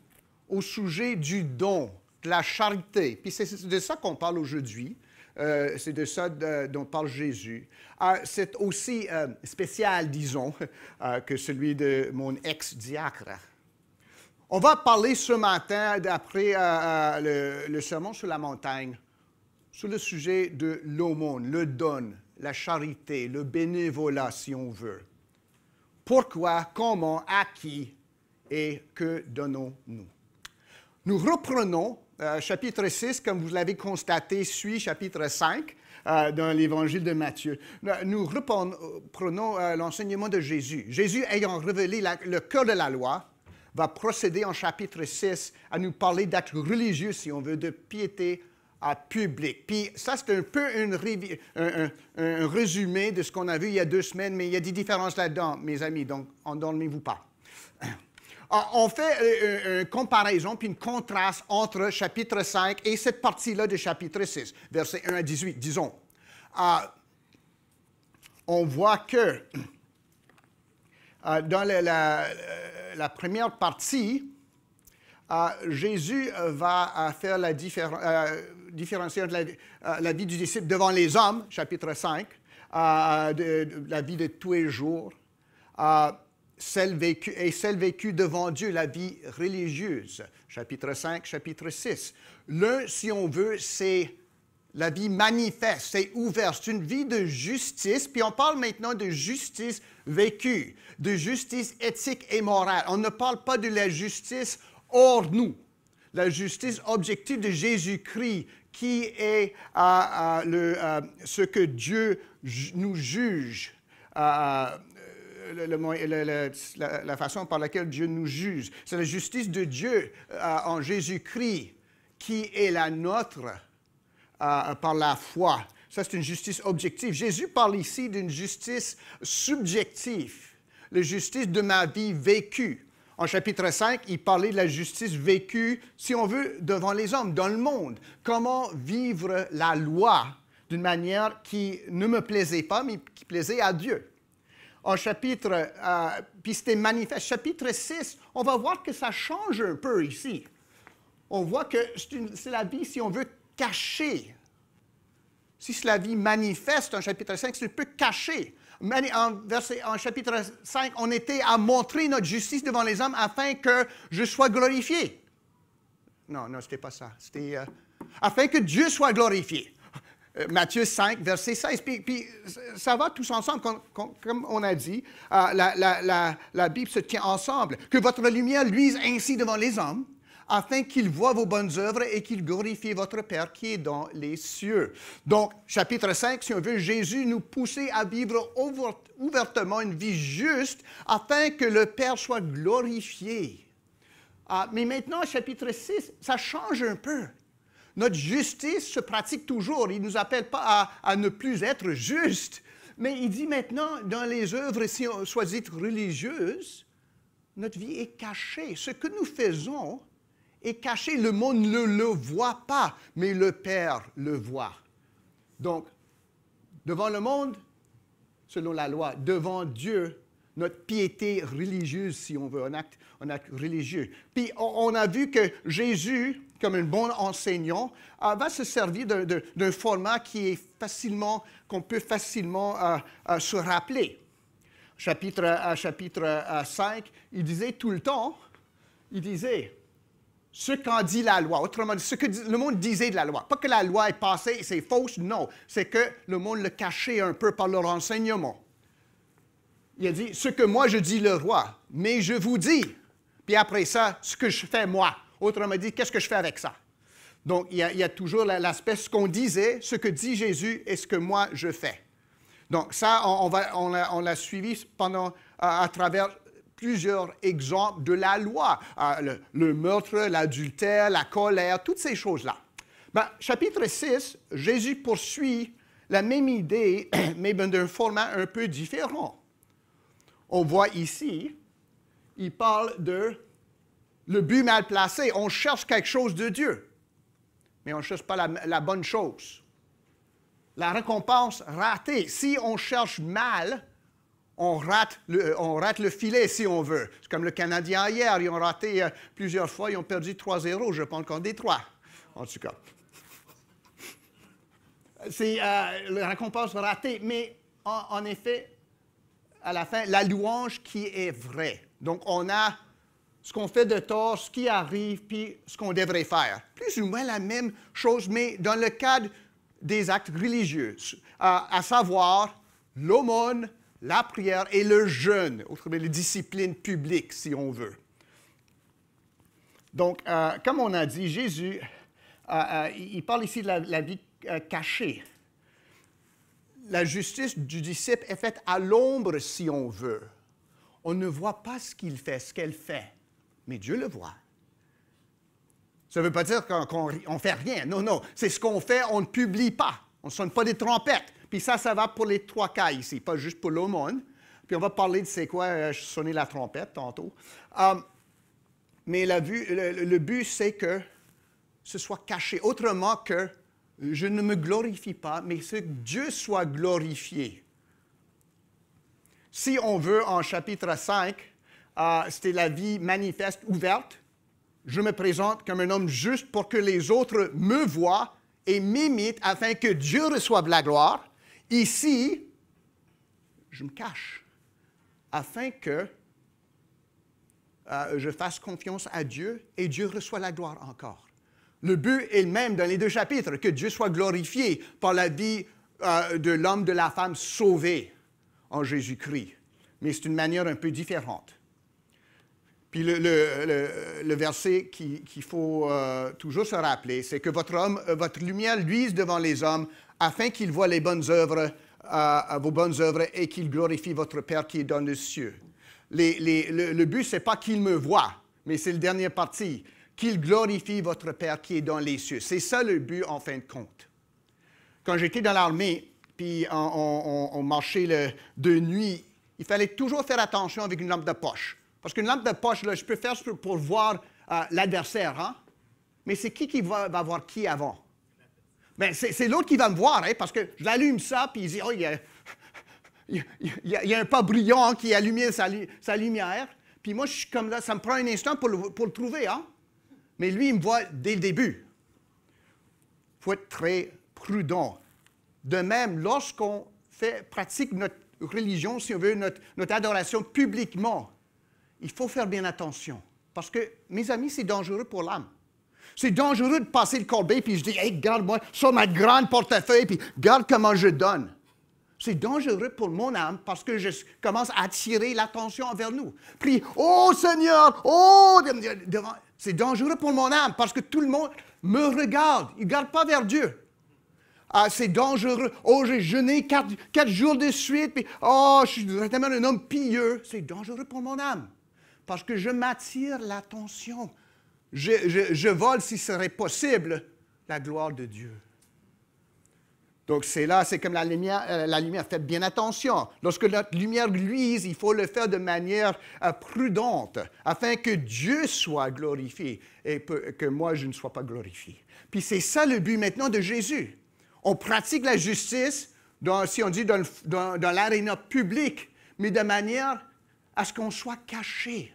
au sujet du don, de la charité, puis c'est de ça qu'on parle aujourd'hui, c'est de ça dont parle Jésus. C'est aussi spécial, disons, que celui de mon ex-diacre. On va parler ce matin, d'après le sermon sur la montagne, sur le sujet de l'aumône, le don, la charité, le bénévolat, si on veut. Pourquoi, comment, à qui et que donnons-nous? Nous reprenons chapitre 6, comme vous l'avez constaté, suit chapitre 5 dans l'évangile de Matthieu. Nous reprenons l'enseignement de Jésus. Jésus, ayant révélé le cœur de la loi, va procéder en chapitre 6 à nous parler d'actes religieux, si on veut, de piété publique. Puis ça, c'est un peu un résumé de ce qu'on a vu il y a 2 semaines, mais il y a des différences là-dedans, mes amis, donc endormez-vous pas. On fait une comparaison puis une contraste entre chapitre 5 et cette partie-là de chapitre 6, versets 1 à 18, disons. On voit que dans la première partie, Jésus va faire la différencier entre la vie du disciple devant les hommes, chapitre 5, la vie de tous les jours, celle vécue devant Dieu, la vie religieuse. Chapitre 5, chapitre 6. L'un, si on veut, c'est la vie manifeste, c'est ouvert, c'est une vie de justice, puis on parle maintenant de justice vécue, de justice éthique et morale. On ne parle pas de la justice hors nous, la justice objective de Jésus-Christ, qui est ce que Dieu nous juge, la façon par laquelle Dieu nous juge. C'est la justice de Dieu en Jésus-Christ qui est la nôtre par la foi. Ça, c'est une justice objective. Jésus parle ici d'une justice subjective, la justice de ma vie vécue. En chapitre 5, il parlait de la justice vécue, si on veut, devant les hommes, dans le monde. Comment vivre la loi d'une manière qui ne me plaisait pas, mais qui plaisait à Dieu. En chapitre, puis c'était manifeste. Chapitre 6, on va voir que ça change un peu ici. On voit que c'est la vie, si on veut, cachée. Si c'est la vie manifeste en chapitre 5, c'est un peu caché. En chapitre 5, on était à montrer notre justice devant les hommes afin que je sois glorifié. Non, ce n'était pas ça. C'était afin que Dieu soit glorifié. Matthieu 5, verset 16. Puis ça va tous ensemble, comme on a dit. La Bible se tient ensemble. Que votre lumière luise ainsi devant les hommes, afin qu'ils voient vos bonnes œuvres et qu'ils glorifient votre Père qui est dans les cieux. Donc, chapitre 5, si on veut, Jésus nous poussait à vivre ouvertement une vie juste afin que le Père soit glorifié. Mais maintenant, chapitre 6, ça change un peu. Notre justice se pratique toujours. Il ne nous appelle pas à ne plus être juste, mais il dit maintenant, dans les œuvres, si on soit dites religieuses, notre vie est cachée. Ce que nous faisons est caché. Le monde ne le voit pas, mais le Père le voit. Donc, devant le monde, selon la loi, devant Dieu, notre piété religieuse, si on veut, un acte religieux. Puis, on a vu que Jésus, comme un bon enseignant, va se servir d'un format qu'on peut facilement se rappeler. Chapitre 5, il disait tout le temps, ce qu'en dit la loi, autrement dit, ce que le monde disait de la loi. Pas que la loi est passée et c'est fausse, non. C'est que le monde le cachait un peu par leur enseignement. Il a dit, ce que moi je dis le roi, mais je vous dis. Puis après ça, ce que je fais moi. Autrement dit, qu'est-ce que je fais avec ça? Donc, il y a toujours l'aspect, ce qu'on disait, ce que dit Jésus et ce que moi je fais. Donc ça, on l'a suivi à travers plusieurs exemples de la loi, le meurtre, l'adultère, la colère, toutes ces choses-là. Chapitre 6, Jésus poursuit la même idée, mais d'un format un peu différent. On voit ici, il parle de le but mal placé. On cherche quelque chose de Dieu, mais on ne cherche pas la bonne chose. La récompense ratée. Si on cherche mal, on rate le filet, si on veut. C'est comme le Canadien hier. Ils ont raté plusieurs fois. Ils ont perdu 3-0, je pense, contre Détroit. En tout cas. C'est la récompense ratée. Mais en effet, à la fin, la louange qui est vraie. Donc, on a ce qu'on fait de tort, ce qui arrive, puis ce qu'on devrait faire. Plus ou moins la même chose, mais dans le cadre des actes religieux, à savoir l'aumône, la prière et le jeûne, autrement les disciplines publiques, si on veut. Donc, comme on a dit, Jésus, il parle ici de la vie cachée. La justice du disciple est faite à l'ombre, si on veut. On ne voit pas ce qu'il fait, ce qu'elle fait, mais Dieu le voit. Ça ne veut pas dire qu'on ne fait rien. Non. C'est ce qu'on fait, on ne publie pas. On ne sonne pas des trompettes. Puis ça va pour les 3 cas ici, pas juste pour l'aumône. Puis on va parler de c'est quoi sonner la trompette tantôt. Mais le but, c'est que ce soit caché. Autrement que je ne me glorifie pas, mais que Dieu soit glorifié. Si on veut, en chapitre 5, c'était la vie manifeste, ouverte. Je me présente comme un homme juste pour que les autres me voient et m'imitent afin que Dieu reçoive la gloire. Ici, je me cache afin que je fasse confiance à Dieu et Dieu reçoit la gloire encore. Le but est le même dans les deux chapitres, que Dieu soit glorifié par la vie de l'homme, de la femme sauvée en Jésus-Christ. Mais c'est une manière un peu différente. Puis le verset qu'il faut toujours se rappeler, c'est que votre lumière luise devant les hommes afin qu'ils voient les bonnes œuvres, vos bonnes œuvres et qu'ils glorifient votre Père qui est dans les cieux. Le but, ce n'est pas qu'ils me voient, mais c'est la dernière partie. Qu'il glorifie votre Père qui est dans les cieux. C'est ça le but en fin de compte. Quand j'étais dans l'armée, puis on marchait de nuit, il fallait toujours faire attention avec une lampe de poche. Parce qu'une lampe de poche, là, je peux faire pour voir l'adversaire, hein? Mais c'est qui va voir qui avant? Bien, c'est l'autre qui va me voir, hein, parce que je l'allume ça, puis il dit, oh, il y a un pas brillant qui allume sa lumière. Puis moi, je suis comme là, ça me prend un instant pour le trouver, hein? Mais lui, il me voit dès le début. Il faut être très prudent. De même, lorsqu'on pratique notre religion, si on veut, notre adoration publiquement, il faut faire bien attention. Parce que, mes amis, c'est dangereux pour l'âme. C'est dangereux de passer le corbeil, puis je dis, hey, garde-moi sur ma grande portefeuille, puis garde comment je donne. C'est dangereux pour mon âme parce que je commence à attirer l'attention envers nous. Puis, oh Seigneur, oh, devant. C'est dangereux pour mon âme parce que tout le monde me regarde. Il ne regarde pas vers Dieu. C'est dangereux. Oh, j'ai jeûné 4 jours de suite. Puis, oh, je suis vraiment un homme pieux. C'est dangereux pour mon âme parce que je m'attire l'attention. Je vole, si ce serait possible, la gloire de Dieu. Donc, c'est comme la lumière. Faites bien attention. Lorsque notre lumière luise, il faut le faire de manière prudente, afin que Dieu soit glorifié et que moi, je ne sois pas glorifié. Puis c'est ça le but maintenant de Jésus. On pratique la justice, si on dit dans l'aréna publique, mais de manière à ce qu'on soit caché.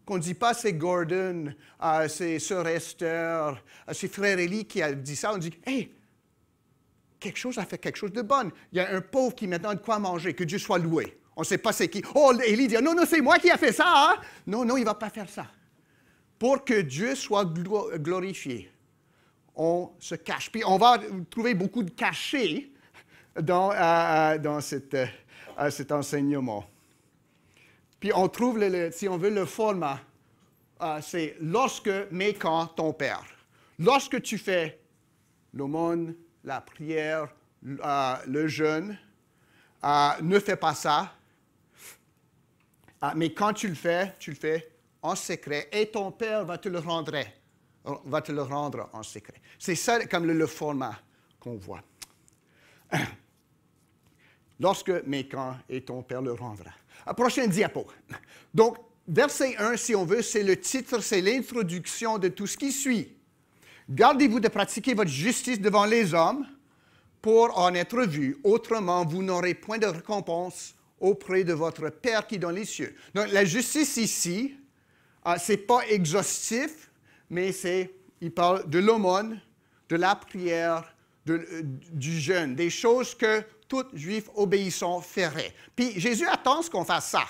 Qu'on ne dit pas c'est Gordon, c'est Sœur Esther, c'est Frère Élie qui a dit ça. On dit, hey, quelque chose a fait quelque chose de bon. Il y a un pauvre qui maintenant a de quoi manger, que Dieu soit loué. On ne sait pas c'est qui. Oh, Élie dit, non, c'est moi qui ai fait ça. Hein? Non, il ne va pas faire ça. Pour que Dieu soit glorifié, on se cache. Puis on va trouver beaucoup de cachets dans cet enseignement. Puis on trouve, si on veut, le format, c'est lorsque, mais quand ton Père. Lorsque tu fais l'aumône, la prière, le jeûne, ne fais pas ça. Mais quand tu le fais en secret et ton Père va te le rendre en secret. C'est ça comme le format qu'on voit. Lorsque, mais quand et ton Père le rendra. Prochaine diapo. Donc, verset 1, si on veut, c'est le titre, c'est l'introduction de tout ce qui suit. Gardez-vous de pratiquer votre justice devant les hommes pour en être vu. Autrement, vous n'aurez point de récompense auprès de votre Père qui est dans les cieux. Donc, la justice ici, ce n'est pas exhaustif, mais il parle de l'aumône, de la prière, du jeûne, des choses que tout juif obéissant ferait. Puis Jésus attend qu'on fasse ça.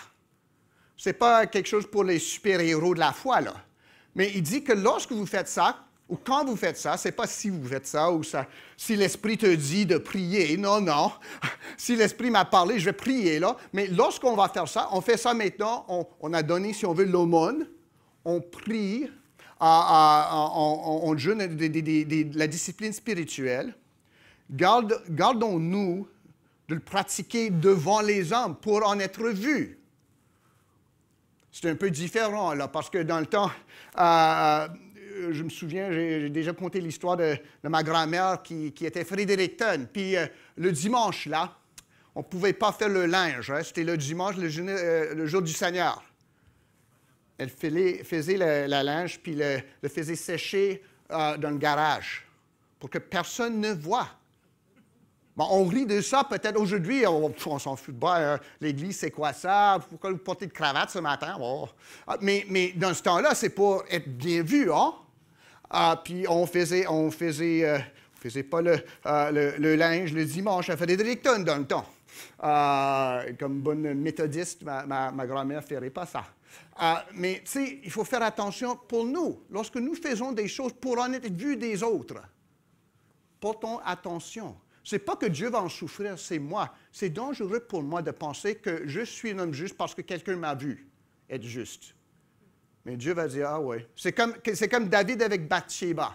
Ce n'est pas quelque chose pour les super-héros de la foi, là. Mais il dit que lorsque vous faites ça, ou quand vous faites ça, ce n'est pas si vous faites ça, ou ça, si l'Esprit te dit de prier. Non. Si l'Esprit m'a parlé, je vais prier, là. Mais lorsqu'on va faire ça, on fait ça maintenant, on a donné, si on veut, l'aumône, on prie, on jeûne de la discipline spirituelle. Gardons-nous de le pratiquer devant les hommes pour en être vus. C'est un peu différent, là, parce que dans le temps, je me souviens, j'ai déjà conté l'histoire de ma grand-mère qui était Fredericton. Puis le dimanche, là, on ne pouvait pas faire le linge. Hein, c'était le dimanche, le jour du Seigneur. Elle faisait la linge, puis le faisait sécher dans le garage pour que personne ne voie. Bon, on rit de ça, peut-être aujourd'hui, on s'en fout de bas. L'Église, c'est quoi ça? Pourquoi vous portez de cravate ce matin? Oh. Mais dans ce temps-là, c'est pour être bien vu, hein? Puis on faisait pas le linge le dimanche à Fredericton dans le temps. Comme bonne méthodiste, ma grand-mère ne ferait pas ça. Mais tu sais, il faut faire attention pour nous. Lorsque nous faisons des choses pour en être vu des autres, portons attention. Ce n'est pas que Dieu va en souffrir, c'est moi. C'est dangereux pour moi de penser que je suis un homme juste parce que quelqu'un m'a vu être juste. Mais Dieu va dire, ah oui. C'est comme David avec Bathsheba.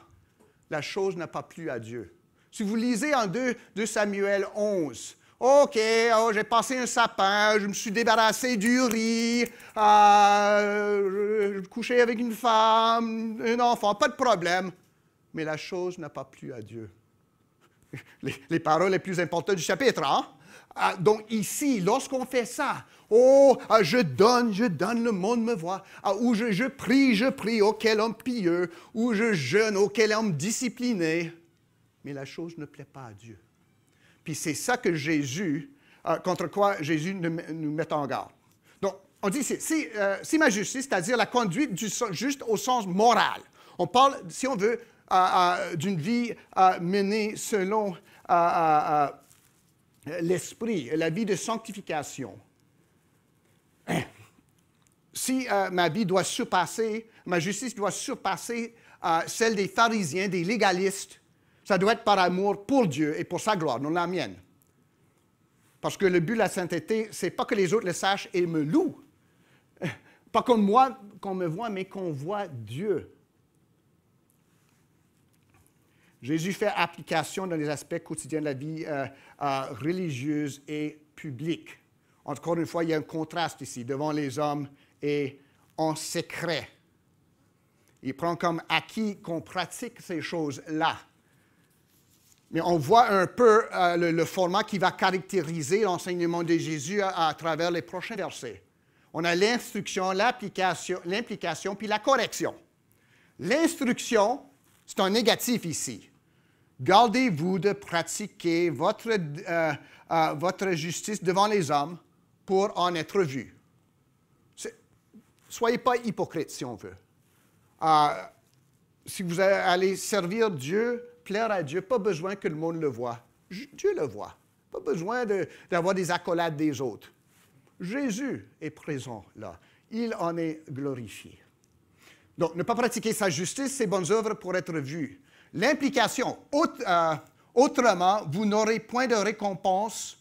La chose n'a pas plu à Dieu. Si vous lisez en 2 Samuel 11, OK, j'ai passé un sapin, je me suis débarrassé du riz, je couchais avec une femme, un enfant, pas de problème. Mais la chose n'a pas plu à Dieu. Les paroles les plus importantes du chapitre, hein? Donc ici, lorsqu'on fait ça, je donne, le monde me voit. Ou je prie, oh quel homme pieux. Ou je jeûne, oh quel homme discipliné. Mais la chose ne plaît pas à Dieu. Puis c'est ça que Jésus, contre quoi Jésus nous met en garde. Donc, on dit, si ma justice, c'est-à-dire la conduite juste au sens moral. On parle, si on veut, d'une vie menée selon l'esprit, la vie de sanctification. Si ma vie doit surpasser, ma justice doit surpasser celle des pharisiens, des légalistes, ça doit être par amour pour Dieu et pour sa gloire, non la mienne. Parce que le but de la sainteté, ce n'est pas que les autres le sachent et me louent. Pas comme moi, qu'on me voit, mais qu'on voit Dieu. Jésus fait application dans les aspects quotidiens de la vie religieuse et publique. Encore une fois, il y a un contraste ici, devant les hommes et en secret. Il prend comme acquis qu'on pratique ces choses-là. Mais on voit un peu le format qui va caractériser l'enseignement de Jésus à travers les prochains versets. On a l'instruction, l'implication, puis la correction. L'instruction, c'est un négatif ici. Gardez-vous de pratiquer votre justice devant les hommes pour en être vus. Soyez pas hypocrite, si on veut. Si vous allez servir Dieu, plaire à Dieu, pas besoin que le monde le voie. Dieu le voit. Pas besoin d'avoir des accolades des autres. Jésus est présent là. Il en est glorifié. Donc, ne pas pratiquer sa justice, ses bonnes œuvres pour être vu. L'implication, autrement, vous n'aurez point de récompense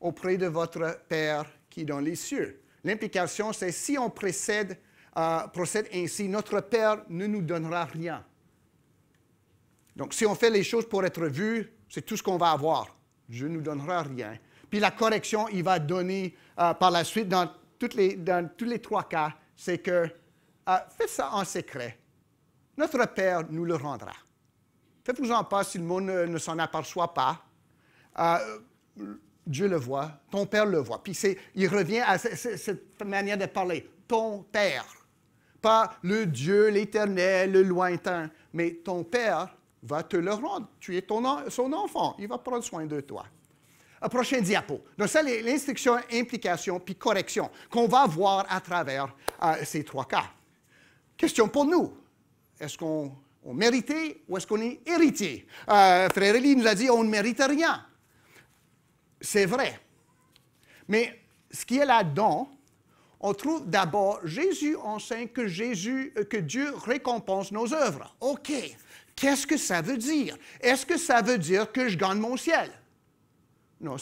auprès de votre Père qui est dans les cieux. L'implication, c'est si on procède ainsi, notre Père ne nous donnera rien. Donc, si on fait les choses pour être vu, c'est tout ce qu'on va avoir. Dieu ne nous donnera rien. Puis la correction, il va donner par la suite, dans tous les 3 cas, c'est que faites ça en secret. Notre Père nous le rendra. Faites-vous-en pas si le monde ne s'en aperçoit pas. Dieu le voit, ton Père le voit. Puis il revient à cette manière de parler. Ton Père. Pas le Dieu, l'Éternel, le lointain, mais ton Père va te le rendre. Tu es son enfant. Il va prendre soin de toi. Prochain diapo. Donc ça, l'instruction, implication, puis correction, qu'on va voir à travers ces 3 cas. Question pour nous. Est-ce qu'on méritait ou est-ce qu'on est héritier? Frère Élie nous a dit, on ne mérite rien. C'est vrai. Mais ce qui est là-dedans, on trouve d'abord, Jésus enseigne que Dieu récompense nos œuvres. OK. Qu'est-ce que ça veut dire? Est-ce que ça veut dire que je gagne mon ciel? Non,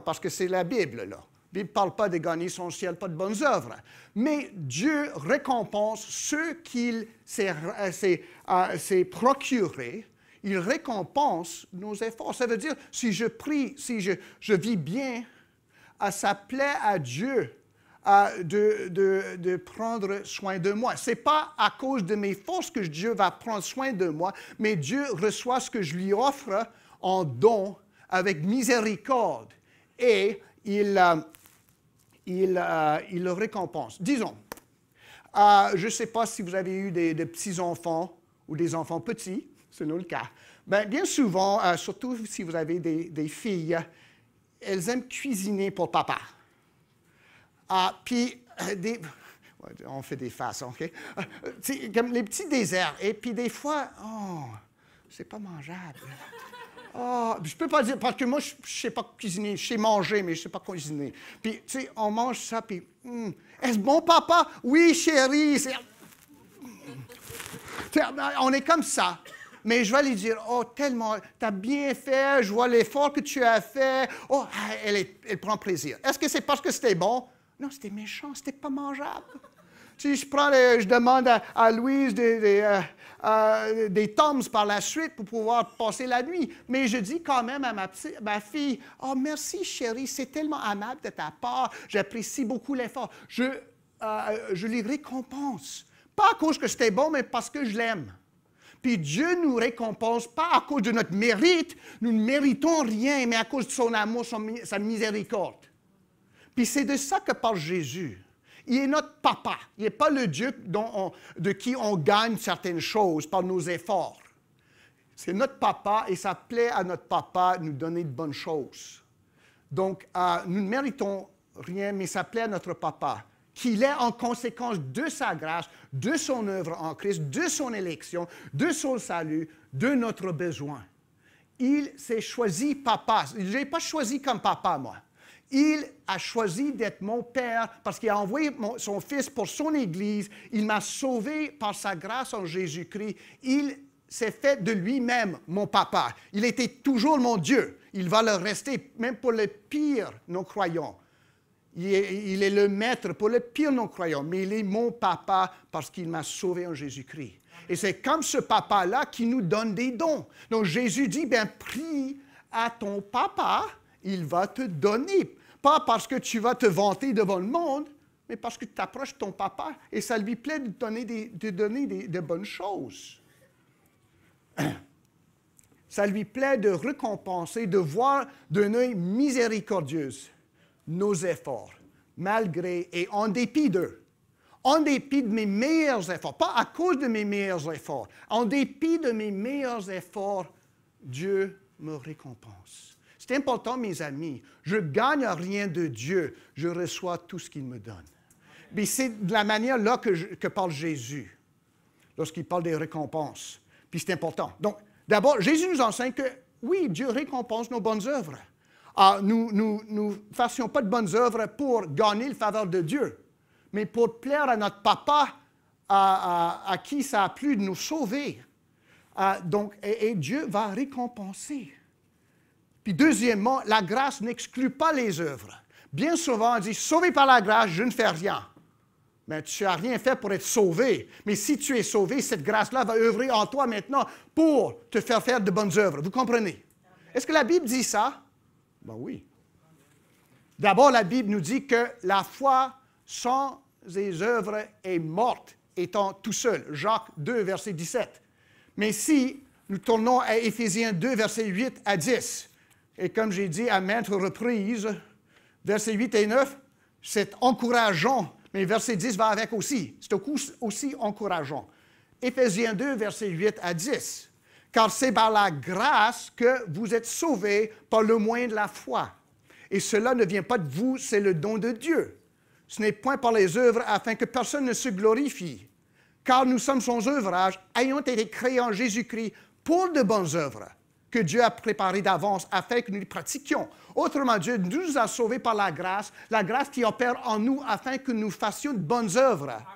parce que c'est la Bible, là. La Bible ne parle pas de gagner son ciel, pas de bonnes œuvres. Mais Dieu récompense ceux qu'il s'est procurés. Il récompense nos efforts. Ça veut dire, si je prie, si je vis bien, ça plaît à Dieu de prendre soin de moi. Ce n'est pas à cause de mes forces que Dieu va prendre soin de moi, mais Dieu reçoit ce que je lui offre en don avec miséricorde et il le récompense. Disons, je ne sais pas si vous avez eu des petits-enfants ou des enfants petits, c'est nous le cas. Bien souvent, surtout si vous avez des filles, elles aiment cuisiner pour papa. Puis, on fait des faces, OK? Comme les petits déserts. Et puis des fois, c'est pas mangeable. Oh, je ne peux pas dire, parce que moi, je ne sais pas cuisiner. Je sais manger, mais je ne sais pas cuisiner. Puis, tu sais, on mange ça, puis, est-ce bon, papa? Oui, chérie. On est comme ça. Mais je vais lui dire, oh, tellement, tu as bien fait, je vois l'effort que tu as fait. Oh, elle prend plaisir. Est-ce que c'est parce que c'était bon? Non, c'était méchant, c'était pas mangeable. Si je demande à Louise des Toms par la suite pour pouvoir passer la nuit. Mais je dis quand même à ma fille, « Oh, merci chérie, c'est tellement amable de ta part, j'apprécie beaucoup l'effort. » Je lui récompense. Pas à cause que c'était bon, mais parce que je l'aime. Puis Dieu nous récompense pas à cause de notre mérite, nous ne méritons rien, mais à cause de son amour, sa miséricorde. Puis c'est de ça que parle Jésus. Il est notre papa. Il n'est pas le Dieu de qui on gagne certaines choses par nos efforts. C'est notre papa et ça plaît à notre papa de nous donner de bonnes choses. Donc, nous ne méritons rien, mais ça plaît à notre papa, qu'il est en conséquence de sa grâce, de son œuvre en Christ, de son élection, de son salut, de notre besoin. Il s'est choisi papa. Je ne l'ai pas choisi comme papa, moi. Il a choisi d'être mon père parce qu'il a envoyé son fils pour son Église. Il m'a sauvé par sa grâce en Jésus-Christ. Il s'est fait de lui-même mon papa. Il était toujours mon Dieu. Il va le rester, même pour le pire non-croyant. Il est le maître pour le pire non-croyant, mais il est mon papa parce qu'il m'a sauvé en Jésus-Christ. Et c'est comme ce papa-là qui nous donne des dons. Donc Jésus dit, bien, prie à ton papa, il va te donner. Pas parce que tu vas te vanter devant le monde, mais parce que tu t'approches de ton papa et ça lui plaît de te donner de bonnes choses. Ça lui plaît de récompenser, de voir d'un œil miséricordieux nos efforts, malgré et en dépit d'eux. En dépit de mes meilleurs efforts, pas à cause de mes meilleurs efforts, en dépit de mes meilleurs efforts, Dieu me récompense. C'est important, mes amis. Je ne gagne rien de Dieu. Je reçois tout ce qu'il me donne. Mais c'est de la manière là que parle Jésus, lorsqu'il parle des récompenses. Puis c'est important. Donc, d'abord, Jésus nous enseigne que, oui, Dieu récompense nos bonnes œuvres. Nous ne fassions pas de bonnes œuvres pour gagner le faveur de Dieu, mais pour plaire à notre papa, à qui ça a plu de nous sauver. Et Dieu va récompenser. Puis deuxièmement, la grâce n'exclut pas les œuvres. Bien souvent, on dit, sauvé par la grâce, je ne fais rien. Mais tu n'as rien fait pour être sauvé. Mais si tu es sauvé, cette grâce-là va œuvrer en toi maintenant pour te faire de bonnes œuvres. Vous comprenez? Est-ce que la Bible dit ça? Ben oui. D'abord, la Bible nous dit que la foi sans les œuvres est morte, étant tout seul. Jacques 2, verset 17. Mais si nous tournons à Éphésiens 2, verset 8 à 10, et comme j'ai dit à maintes reprises, versets 8 et 9, c'est encourageant, mais verset 10 va avec aussi. C'est aussi encourageant. Éphésiens 2, versets 8 à 10. Car c'est par la grâce que vous êtes sauvés par le moyen de la foi. Et cela ne vient pas de vous, c'est le don de Dieu. Ce n'est point par les œuvres afin que personne ne se glorifie. Car nous sommes son œuvrage, ayant été créés en Jésus-Christ pour de bonnes œuvres, que Dieu a préparées d'avance afin que nous les pratiquions. Autrement, Dieu nous a sauvés par la grâce qui opère en nous afin que nous fassions de bonnes œuvres. Amen.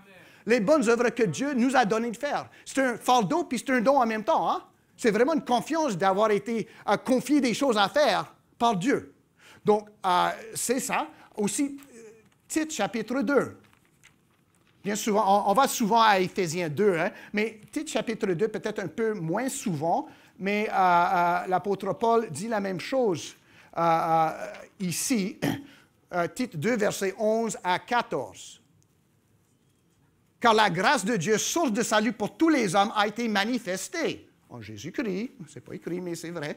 Les bonnes œuvres que Dieu nous a donné de faire. C'est un fardeau puis c'est un don en même temps. Hein? C'est vraiment une confiance d'avoir été confié des choses à faire par Dieu. Donc, c'est ça. Aussi, Tite, chapitre 2. Bien souvent, on va souvent à Éphésiens 2, hein? Mais Tite, chapitre 2, peut-être un peu moins souvent, mais l'apôtre Paul dit la même chose ici, Tite 2, versets 11 à 14. Car la grâce de Dieu, source de salut pour tous les hommes, a été manifestée en Jésus-Christ, c'est pas écrit, mais c'est vrai.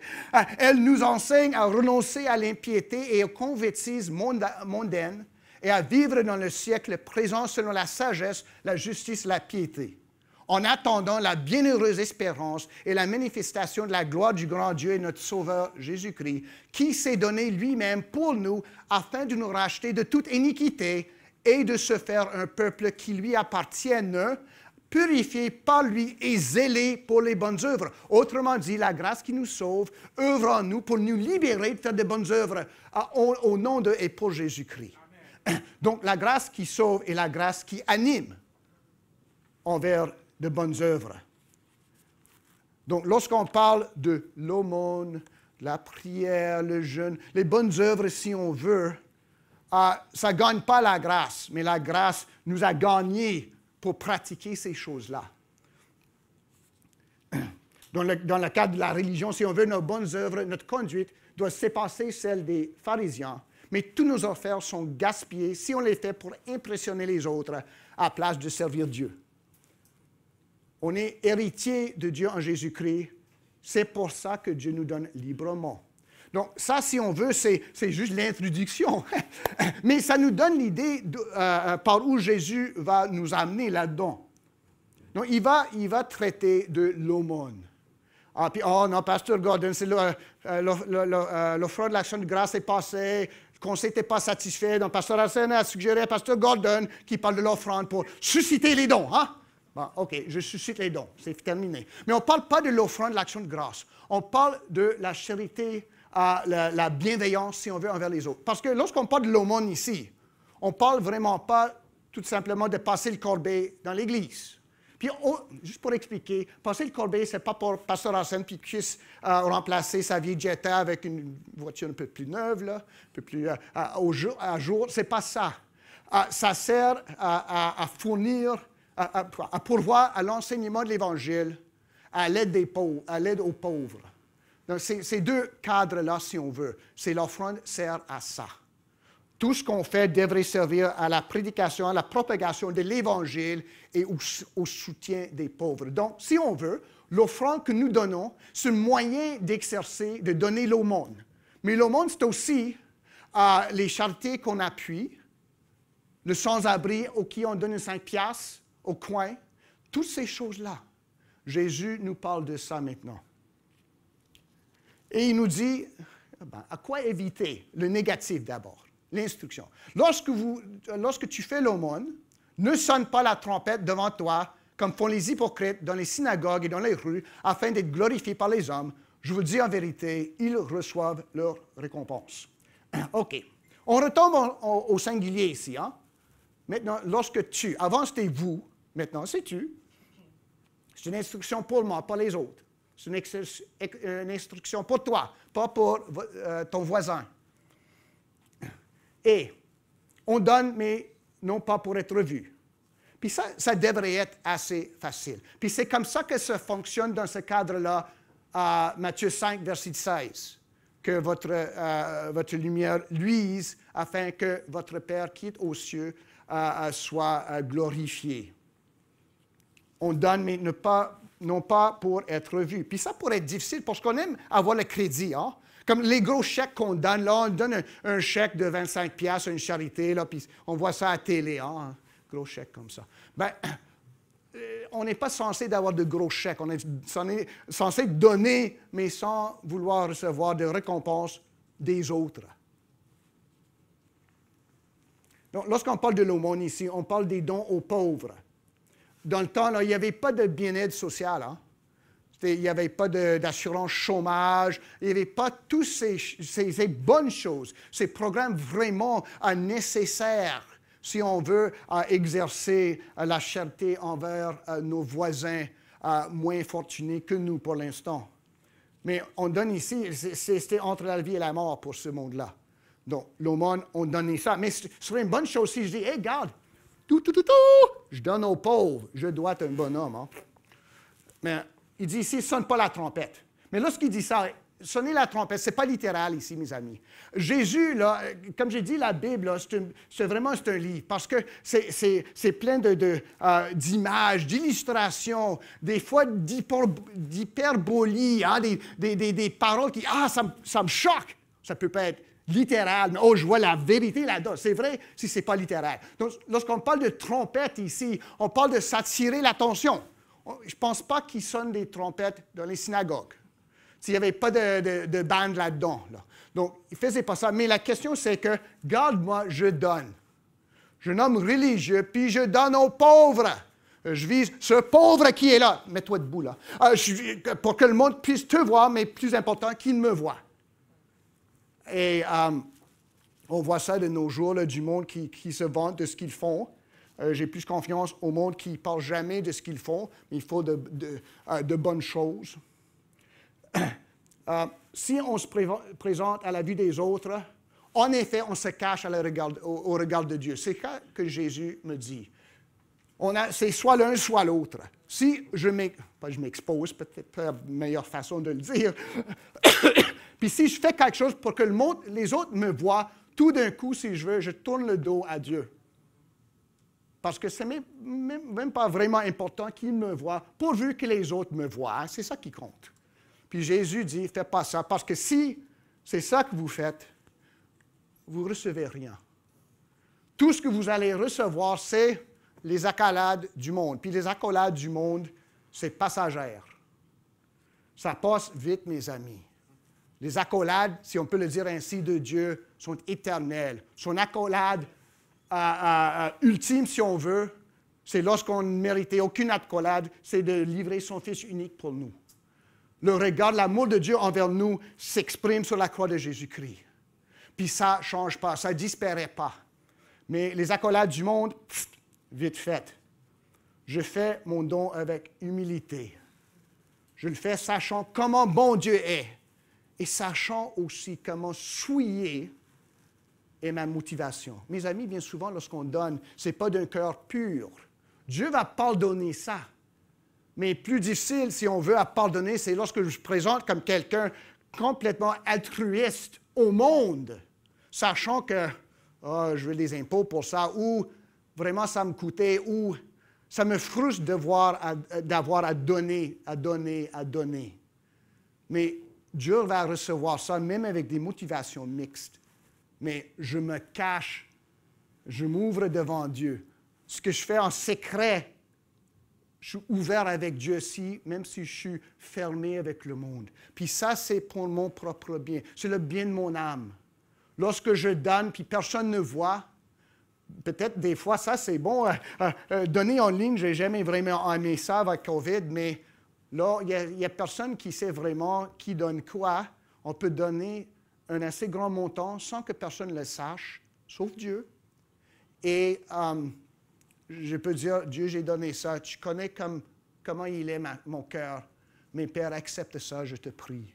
Elle nous enseigne à renoncer à l'impiété et aux convoitises mondaines et à vivre dans le siècle présent selon la sagesse, la justice, la piété, en attendant la bienheureuse espérance et la manifestation de la gloire du grand Dieu et notre Sauveur Jésus-Christ, qui s'est donné lui-même pour nous afin de nous racheter de toute iniquité et de se faire un peuple qui lui appartienne, purifiés par lui et zélés pour les bonnes œuvres. Autrement dit, la grâce qui nous sauve œuvre en nous pour nous libérer de faire de bonnes œuvres au nom de et pour Jésus-Christ. Donc, la grâce qui sauve est la grâce qui anime envers de bonnes œuvres. Donc, lorsqu'on parle de l'aumône, la prière, le jeûne, les bonnes œuvres, si on veut, ça ne gagne pas la grâce, mais la grâce nous a gagné pour pratiquer ces choses-là. Dans le cadre de la religion, si on veut, nos bonnes œuvres, notre conduite doit s'épasser celle des pharisiens, mais tous nos affaires sont gaspillées si on les fait pour impressionner les autres à la place de servir Dieu. On est héritier de Dieu en Jésus-Christ. C'est pour ça que Dieu nous donne librement. Donc, ça, si on veut, c'est juste l'introduction. Mais ça nous donne l'idée par où Jésus va nous amener là-dedans. Donc, il va traiter de l'aumône. Ah, puis, oh non, Pasteur Gordon, c'est l'offrande de l'action de grâce est passée, le conseil n'était pas satisfait. Donc, Pasteur Arsène a suggéré à Pasteur Gordon qui parle de l'offrande pour susciter les dons. Hein? Bon, OK, je suscite les dons, c'est terminé. Mais on ne parle pas de l'offrande de l'action de grâce. On parle de la charité, la bienveillance, si on veut, envers les autres. Parce que lorsqu'on parle de l'aumône ici, on ne parle vraiment pas tout simplement de passer le corbeil dans l'Église. Puis, juste pour expliquer, passer le corbeil, ce n'est pas pour Pasteur Arsène puis qu'il puisse remplacer sa vieille Jetta avec une voiture un peu plus neuve, là, un peu plus à jour. Ce n'est pas ça. Ça sert à fournir, à pourvoir à l'enseignement de l'Évangile, à l'aide des pauvres, à l'aide aux pauvres. Donc, ces deux cadres-là, si on veut, c'est l'offrande sert à ça. Tout ce qu'on fait devrait servir à la prédication, à la propagation de l'Évangile et au soutien des pauvres. Donc, si on veut, l'offrande que nous donnons, c'est un moyen d'exercer, de donner l'aumône. Mais l'aumône, c'est aussi les charités qu'on appuie, le sans-abri au qui on donne 5 piastres au coin, toutes ces choses-là. Jésus nous parle de ça maintenant. Et il nous dit, à quoi éviter? Le négatif d'abord, l'instruction. Lorsque tu fais l'aumône, ne sonne pas la trompette devant toi, comme font les hypocrites dans les synagogues et dans les rues, afin d'être glorifiés par les hommes. Je vous le dis en vérité, ils reçoivent leur récompense. OK. On retombe au singulier ici. Hein? Maintenant, lorsque tu, avant c'était vous, maintenant c'est tu. C'est une instruction pour moi, pas les autres. C'est une instruction pour toi, pas pour ton voisin. Et on donne, mais non pas pour être vu. Puis ça devrait être assez facile. Puis c'est comme ça que ça fonctionne dans ce cadre-là, à Matthieu 5, verset 16. Que votre lumière luise afin que votre Père qui est aux cieux soit glorifié. On donne, mais non pas pour être vu. Puis ça pourrait être difficile parce qu'on aime avoir le crédit. Hein? Comme les gros chèques qu'on donne, là, on donne un chèque de 25 piastres à une charité, là, puis on voit ça à la télé, hein? Un gros chèque comme ça. Bien, on n'est pas censé d'avoir de gros chèques. On est censé donner, mais sans vouloir recevoir de récompenses des autres. Donc, lorsqu'on parle de l'aumône ici, on parle des dons aux pauvres. Dans le temps, là, il n'y avait pas de bien-être social. Hein? Il n'y avait pas d'assurance chômage. Il n'y avait pas toutes ces bonnes choses, ces programmes vraiment nécessaires si on veut exercer la charité envers nos voisins moins fortunés que nous pour l'instant. Mais on donne ici, c'était entre la vie et la mort pour ce monde-là. Donc, l'aumône, on donnait ça. Mais ce serait une bonne chose si je dis, hey, regarde, je donne aux pauvres, je dois être un bonhomme. Hein? Mais il dit ici, sonne pas la trompette. Mais lorsqu'il dit ça, sonner la trompette, ce n'est pas littéral ici, mes amis. Jésus, là, comme j'ai dit, la Bible, là, c'est un livre, parce que c'est plein d'images, d'illustrations, des fois d'hyperbolies, hein, des paroles qui, ça me choque. Ça peut pas être littéral, mais je vois la vérité là-dedans. C'est vrai si ce n'est pas littéral. Donc, lorsqu'on parle de trompette ici, on parle de s'attirer l'attention. Je ne pense pas qu'ils sonnent des trompettes dans les synagogues. S'il n'y avait pas de bande là-dedans. Là. Donc, il ne faisait pas ça. Mais la question, c'est que, garde-moi, je donne. Je suis un homme religieux, puis je donne aux pauvres. Je vise ce pauvre qui est là. Mets-toi debout là. Pour que le monde puisse te voir, mais plus important, qu'il me voit. Et on voit ça de nos jours, là, du monde qui se vante de ce qu'ils font. J'ai plus confiance au monde qui ne parle jamais de ce qu'ils font, mais il faut de bonnes choses. Si on se présente à la vue des autres, en effet, on se cache au regard de Dieu. C'est ça que Jésus me dit. C'est soit l'un, soit l'autre. Si je m'expose, peut-être pas la meilleure façon de le dire, puis si je fais quelque chose pour que les autres me voient, tout d'un coup, si je veux, je tourne le dos à Dieu. Parce que ce n'est même pas vraiment important qu'ils me voient, pourvu que les autres me voient. C'est ça qui compte. Puis Jésus dit, fais pas ça, parce que si c'est ça que vous faites, vous ne recevez rien. Tout ce que vous allez recevoir, c'est les accolades du monde. Puis les accolades du monde, c'est passagère. Ça passe vite, mes amis. Les accolades, si on peut le dire ainsi, de Dieu, sont éternelles. Son accolade ultime, si on veut, c'est lorsqu'on ne méritait aucune accolade, c'est de livrer son Fils unique pour nous. Le regard, l'amour de Dieu envers nous s'exprime sur la croix de Jésus-Christ. Puis ça ne change pas, ça ne disparaît pas. Mais les accolades du monde, vite fait. Je fais mon don avec humilité. Je le fais sachant comment bon Dieu est et sachant aussi comment souillé est ma motivation. Mes amis, bien souvent, lorsqu'on donne, ce n'est pas d'un cœur pur. Dieu va pardonner ça. Mais plus difficile, si on veut, à pardonner, c'est lorsque je me présente comme quelqu'un complètement altruiste au monde, sachant que je veux des impôts pour ça, ou vraiment ça me coûtait, ou ça me frustre d'avoir à donner. Mais Dieu va recevoir ça, même avec des motivations mixtes. Mais je me cache, je m'ouvre devant Dieu. Ce que je fais en secret, je suis ouvert avec Dieu aussi, même si je suis fermé avec le monde. Puis ça, c'est pour mon propre bien. C'est le bien de mon âme. Lorsque je donne, puis personne ne voit, peut-être des fois, ça, c'est bon. Donner en ligne, je n'ai jamais vraiment aimé ça avec COVID, mais là, il n'y a personne qui sait vraiment qui donne quoi. On peut donner un assez grand montant sans que personne ne le sache, sauf Dieu. Et je peux dire, Dieu, j'ai donné ça. Tu connais comment il est mon cœur. Mais Père, accepte ça, je te prie.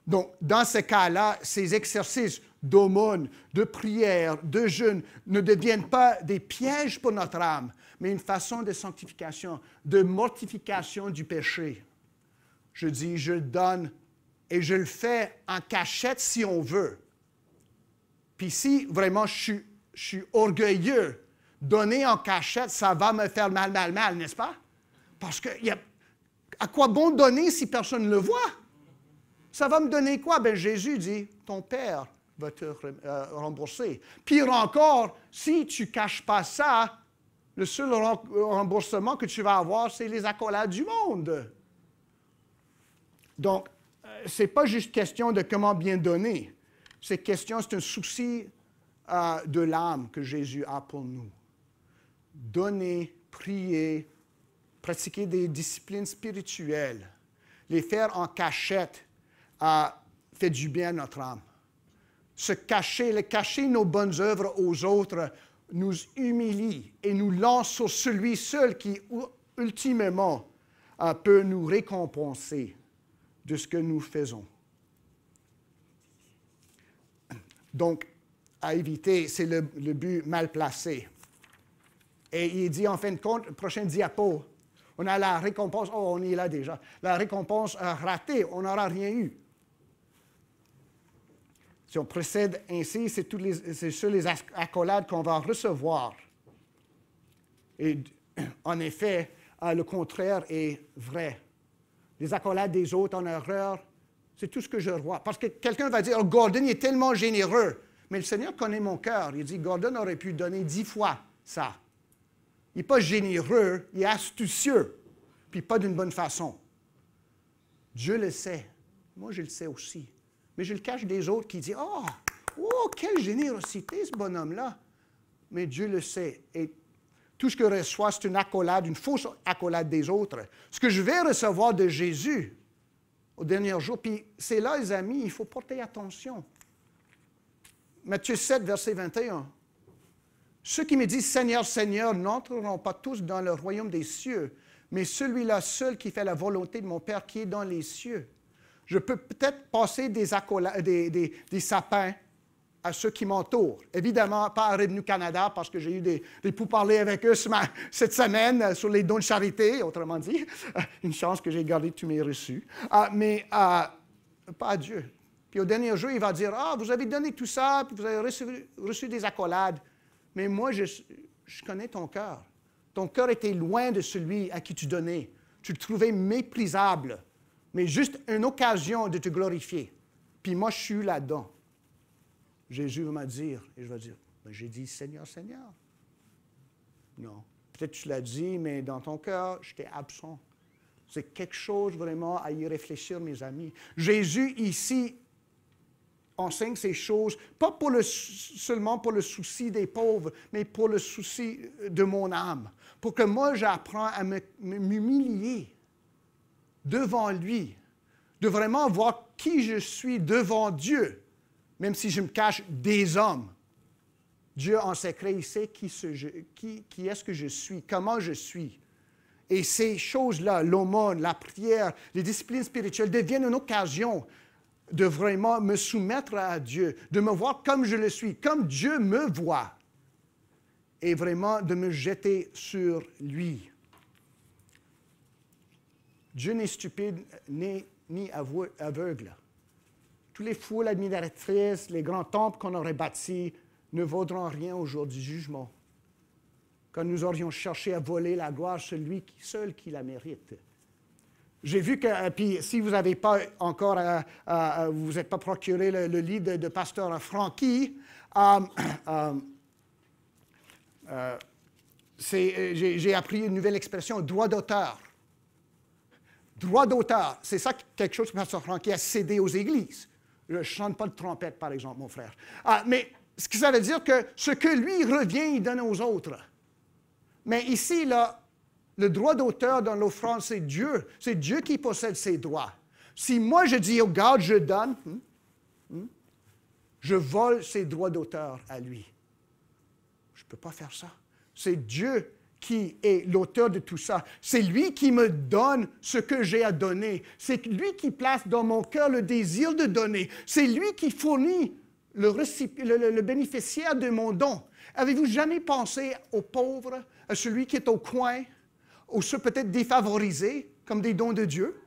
Donc, dans ce cas-là, ces exercices d'aumône, de prière, de jeûne ne deviennent pas des pièges pour notre âme, mais une façon de sanctification, de mortification du péché. Je dis, je donne et je le fais en cachette si on veut. Puis si vraiment je suis orgueilleux, donner en cachette, ça va me faire mal, n'est-ce pas? Parce que à quoi bon donner si personne ne le voit? Ça va me donner quoi? Bien, Jésus dit, ton Père va te rembourser. Pire encore, si tu ne caches pas ça, le seul remboursement que tu vas avoir, c'est les accolades du monde. Donc, ce n'est pas juste question de comment bien donner. C'est un souci de l'âme que Jésus a pour nous. Donner, prier, pratiquer des disciplines spirituelles, les faire en cachette, fait du bien à notre âme. Cacher nos bonnes œuvres aux autres nous humilie et nous lance sur celui seul qui, ultimement, peut nous récompenser de ce que nous faisons. Donc, à éviter, c'est le but mal placé. Et il dit, en fin de compte, prochain diapo, on a la récompense, on est là déjà, la récompense ratée, on n'aura rien eu. Si on procède ainsi, c'est sur les accolades qu'on va recevoir. Et en effet, le contraire est vrai. Les accolades des autres en erreur, c'est tout ce que je vois. Parce que quelqu'un va dire, oh, Gordon il est tellement généreux. Mais le Seigneur connaît mon cœur. Il dit, Gordon aurait pu donner 10 fois ça. Il n'est pas généreux, il est astucieux, puis pas d'une bonne façon. Dieu le sait. Moi, je le sais aussi. Mais je le cache des autres qui disent, oh, quelle générosité ce bonhomme-là. Mais Dieu le sait. Et tout ce que je reçois, c'est une accolade, une fausse accolade des autres. Ce que je vais recevoir de Jésus au dernier jour, puis c'est là, les amis, il faut porter attention. Matthieu 7, verset 21. Ceux qui me disent « Seigneur, Seigneur » n'entreront pas tous dans le royaume des cieux, mais celui-là seul qui fait la volonté de mon Père qui est dans les cieux. Je peux peut-être passer des sapins à ceux qui m'entourent. Évidemment, pas à Revenu Canada, parce que j'ai eu des pourparlers avec eux cette semaine sur les dons de charité, autrement dit. Une chance que j'ai gardé tous mes reçus. Mais pas à Dieu. Puis au dernier jour, il va dire, « Ah, vous avez donné tout ça, puis vous avez reçu des accolades. Mais moi, je connais ton cœur. Ton cœur était loin de celui à qui tu donnais. Tu le trouvais méprisable, mais juste une occasion de te glorifier. Puis moi, je suis là-dedans. » Jésus va me dire, et je vais dire, ben, j'ai dit, Seigneur, Seigneur. Non. Peut-être que tu l'as dit, mais dans ton cœur, j'étais absent. C'est quelque chose vraiment à y réfléchir, mes amis. Jésus, ici, enseigne ces choses, pas seulement pour le souci des pauvres, mais pour le souci de mon âme. Pour que moi, j'apprends à m'humilier devant lui, de vraiment voir qui je suis devant Dieu. Même si je me cache des hommes, Dieu en secret, il sait qui est-ce que je suis, comment je suis. Et ces choses-là, l'aumône, la prière, les disciplines spirituelles deviennent une occasion de vraiment me soumettre à Dieu, de me voir comme je le suis, comme Dieu me voit, et vraiment de me jeter sur lui. Dieu n'est stupide ni aveugle. Tous les foules admiratrices, les grands temples qu'on aurait bâtis ne vaudront rien au jour du jugement, quand nous aurions cherché à voler la gloire celui seul qui la mérite. J'ai vu que, puis si vous n'avez pas encore, vous n'êtes pas procuré le livre de pasteur Francky, j'ai appris une nouvelle expression, droit d'auteur. Droit d'auteur, c'est ça quelque chose que pasteur Francky a cédé aux églises. Je ne chante pas de trompette, par exemple, mon frère. Mais ce que ça veut dire que ce que lui revient, il donne aux autres. Mais ici, là, le droit d'auteur dans l'offrande, c'est Dieu. C'est Dieu qui possède ses droits. Si moi, je dis, regarde, je donne, je vole ses droits d'auteur à lui. Je ne peux pas faire ça. C'est Dieu qui est l'auteur de tout ça. C'est lui qui me donne ce que j'ai à donner. C'est lui qui place dans mon cœur le désir de donner. C'est lui qui fournit le bénéficiaire de mon don. Avez-vous jamais pensé aux pauvres, à celui qui est au coin, ou ceux peut-être défavorisés, comme des dons de Dieu,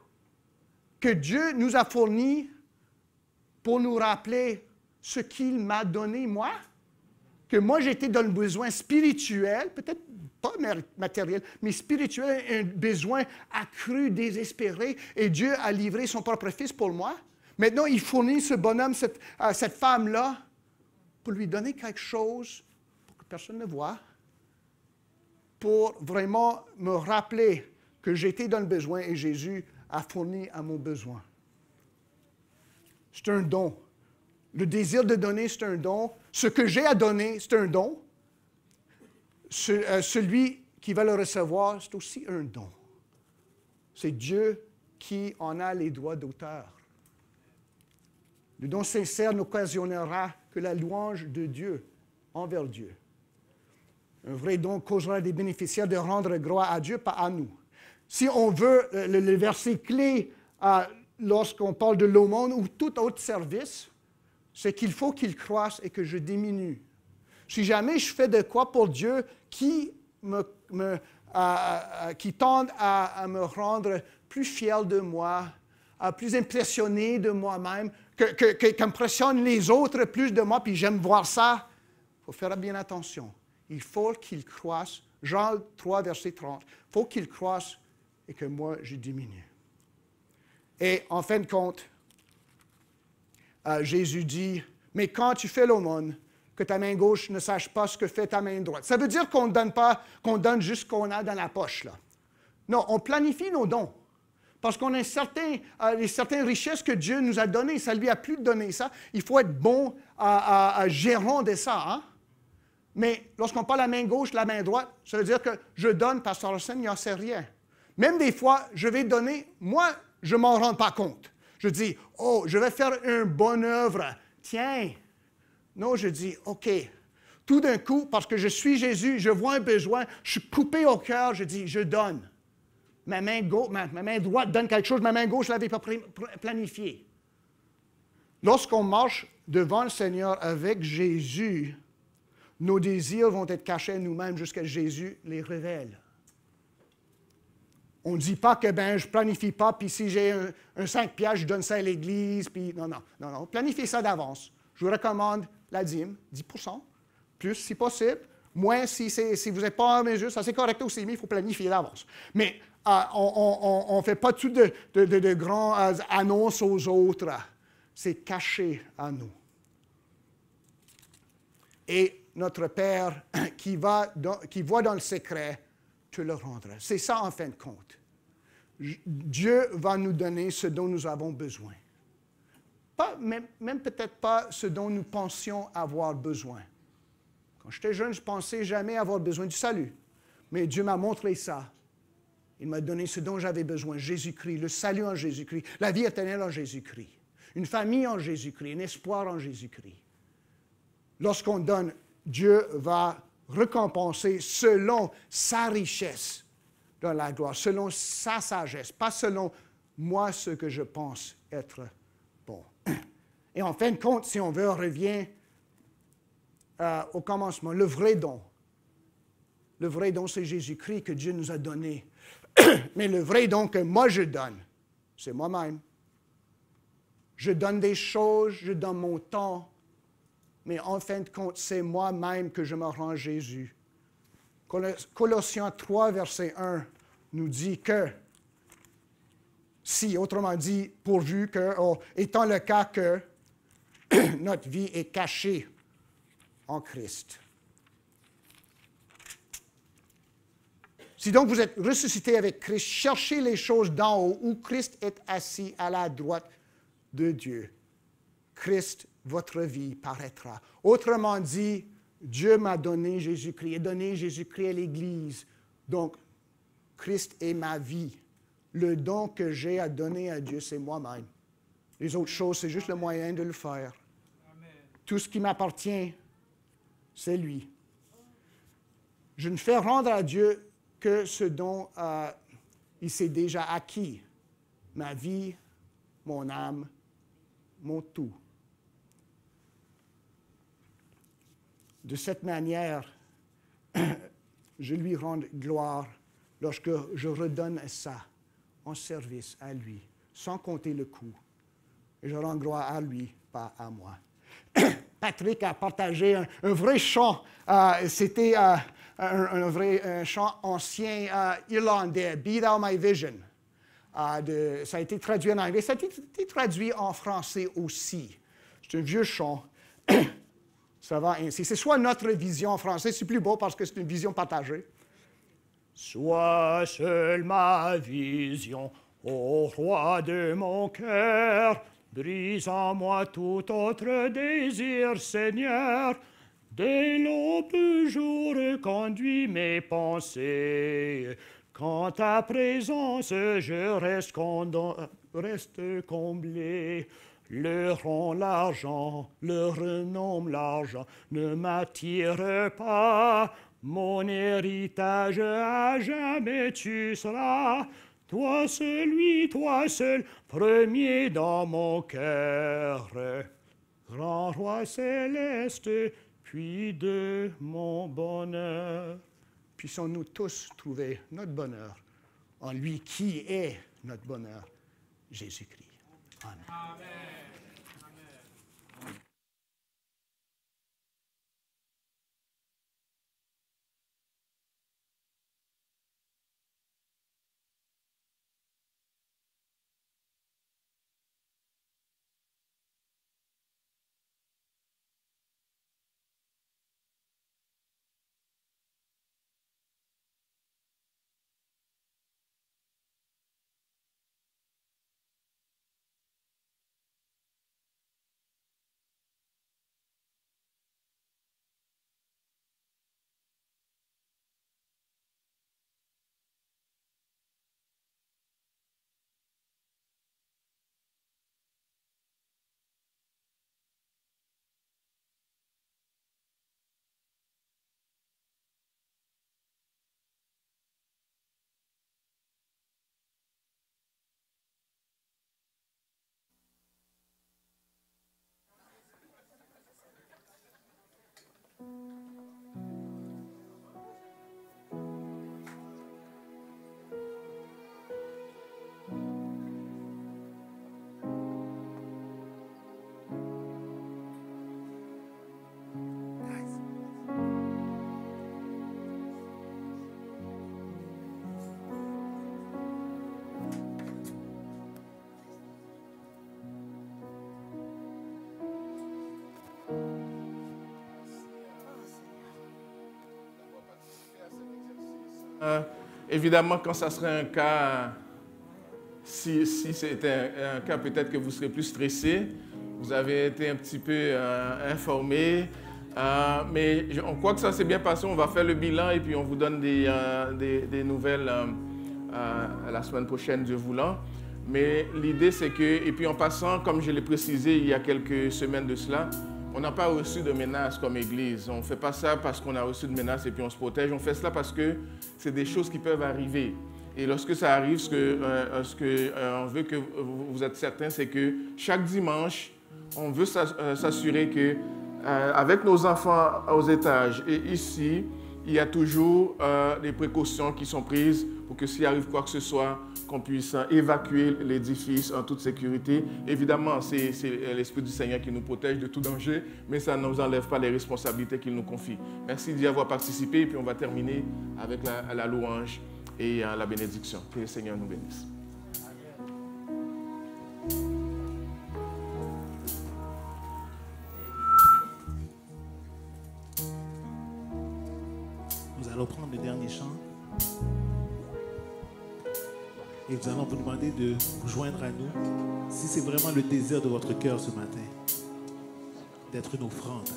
que Dieu nous a fournis pour nous rappeler ce qu'il m'a donné, moi? Que moi, j'étais dans le besoin spirituel, peut-être pas matériel, mais spirituel, un besoin accru, désespéré, et Dieu a livré son propre Fils pour moi. Maintenant, il fournit ce bonhomme, cette femme-là, pour lui donner quelque chose, pour que personne ne voie, pour vraiment me rappeler que j'étais dans le besoin et Jésus a fourni à mon besoin. C'est un don. Le désir de donner, c'est un don. Ce que j'ai à donner, c'est un don. Celui qui va le recevoir, c'est aussi un don. C'est Dieu qui en a les droits d'auteur. Le don sincère n'occasionnera que la louange de Dieu envers Dieu. Un vrai don causera des bénéficiaires de rendre gloire à Dieu, pas à nous. Si on veut, le verset clé lorsqu'on parle de l'aumône ou tout autre service, c'est qu'il faut qu'il croisse et que je diminue. Si jamais je fais de quoi pour Dieu qui tende à me rendre plus fier de moi, plus impressionné de moi-même, qui impressionne les autres plus de moi, puis j'aime voir ça, il faut faire bien attention. Il faut qu'il croisse. Jean 3, verset 30. Il faut qu'il croisse et que moi, je diminue. Et en fin de compte, Jésus dit, mais quand tu fais l'aumône, que ta main gauche ne sache pas ce que fait ta main droite. Ça veut dire qu'on ne donne pas, qu'on donne juste ce qu'on a dans la poche, là. Non, on planifie nos dons. Parce qu'on a certaines richesses que Dieu nous a données. Ça lui a plu de donner ça. Il faut être bon à gérant de ça. Hein? Mais lorsqu'on parle la main gauche, la main droite, ça veut dire que je donne, Pasteur Arsène, il n'en sait rien. Même des fois, je vais donner, moi, je ne m'en rends pas compte. Je dis, oh, je vais faire une bonne œuvre. Tiens. Non, je dis, OK. Tout d'un coup, parce que je suis Jésus, je vois un besoin, je suis coupé au cœur, je dis, je donne. Ma main droite donne quelque chose, ma main gauche ne l'avait pas planifié. Lorsqu'on marche devant le Seigneur avec Jésus, nos désirs vont être cachés à nous-mêmes jusqu'à ce que Jésus les révèle. On ne dit pas que je ne planifie pas, puis si j'ai un 5 piastres, je donne ça à l'Église, puis non. Planifiez ça d'avance. Je vous recommande la dîme, 10%, plus si possible, moins si vous n'êtes pas en mesure, ça c'est correct aussi, mais il faut planifier d'avance. Mais on ne fait pas tout de grands annonces aux autres. C'est caché à nous. Et notre Père qui voit dans le secret, te le rendra. C'est ça en fin de compte. Dieu va nous donner ce dont nous avons besoin. Même peut-être pas ce dont nous pensions avoir besoin. Quand j'étais jeune, je ne pensais jamais avoir besoin du salut. Mais Dieu m'a montré ça. Il m'a donné ce dont j'avais besoin, Jésus-Christ, le salut en Jésus-Christ, la vie éternelle en Jésus-Christ, une famille en Jésus-Christ, un espoir en Jésus-Christ. Lorsqu'on donne, Dieu va récompenser selon sa richesse dans la gloire, selon sa sagesse, pas selon moi ce que je pense être bon. Et en fin de compte, si on veut, on revient au commencement, le vrai don. Le vrai don, c'est Jésus-Christ que Dieu nous a donné. Mais le vrai don que moi je donne, c'est moi-même. Je donne des choses, je donne mon temps, mais en fin de compte, c'est moi-même que je me rends à Jésus. Colossiens 3, verset 1 nous dit que, si, autrement dit, pourvu que, étant le cas que notre vie est cachée en Christ. Si donc vous êtes ressuscité avec Christ, cherchez les choses d'en haut où Christ est assis à la droite de Dieu. Christ, votre vie paraîtra. Autrement dit, Dieu m'a donné Jésus-Christ, il a donné Jésus-Christ à l'Église. Donc, Christ est ma vie. Le don que j'ai à donner à Dieu, c'est moi-même. Les autres choses, c'est juste le moyen de le faire. Amen. Tout ce qui m'appartient, c'est lui. Je ne fais rendre à Dieu que ce dont il s'est déjà acquis. Ma vie, mon âme, mon tout. De cette manière, je lui rends gloire lorsque je redonne ça en service à lui, sans compter le coût. Et je rends gloire à lui, pas à moi. Patrick a partagé un vrai chant. C'était un vrai chant ancien irlandais, Be Thou My Vision. Ça a été traduit en anglais. Ça a été traduit en français aussi. C'est un vieux chant. Ça va ainsi. C'est soit notre vision en français, c'est plus beau parce que c'est une vision partagée. Sois seul ma vision, ô roi de mon cœur, brise en moi tout autre désir, Seigneur. Dès l'aube jour conduis mes pensées, quand ta présence je reste comblé. Le rond, l'argent, le renom, l'argent ne m'attire pas. Mon héritage à jamais tu seras. Toi seul, premier dans mon cœur. Grand roi céleste, puis de mon bonheur. Puissons-nous tous trouver notre bonheur en lui qui est notre bonheur, Jésus-Christ. Amen. Amen. Évidemment, quand ça serait un cas, si c'était un cas, peut-être que vous serez plus stressé. Vous avez été un petit peu informé. Mais on croit que ça s'est bien passé. On va faire le bilan et puis on vous donne des nouvelles la semaine prochaine, Dieu voulant. Mais l'idée, c'est que, et puis en passant, comme je l'ai précisé il y a quelques semaines de cela, on n'a pas reçu de menaces comme Église. On ne fait pas ça parce qu'on a reçu de menaces et puis on se protège. On fait cela parce que c'est des choses qui peuvent arriver. Et lorsque ça arrive, ce qu'on veut que vous êtes certains, c'est que chaque dimanche, on veut s'assurer que avec nos enfants aux étages et ici, il y a toujours des précautions qui sont prises pour que s'il arrive quoi que ce soit, qu'on puisse évacuer l'édifice en toute sécurité. Évidemment, c'est l'Esprit du Seigneur qui nous protège de tout danger, mais ça ne nous enlève pas les responsabilités qu'il nous confie. Merci d'y avoir participé et puis on va terminer avec la louange et la bénédiction. Que le Seigneur nous bénisse. Nous allons prendre le dernier chant. Et nous allons vous demander de vous joindre à nous, si c'est vraiment le désir de votre cœur ce matin, d'être une offrande.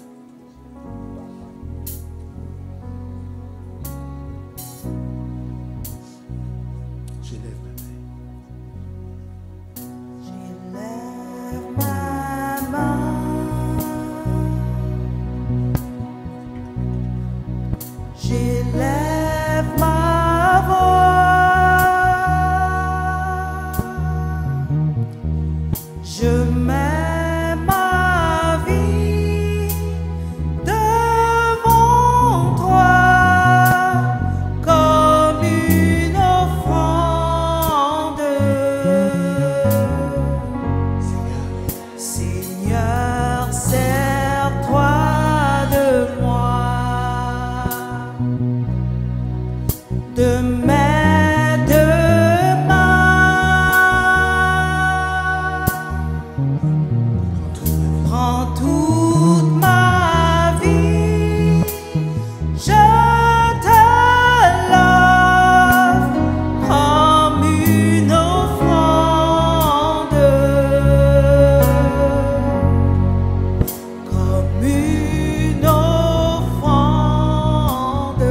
J'élève ma main. J'élève ma voix. Je mets ma vie devant toi comme une offrande. Seigneur, sers-toi de moi, de mes deux mains. Prends toute ma vie, je te l'offre comme une offrande, comme une offrande.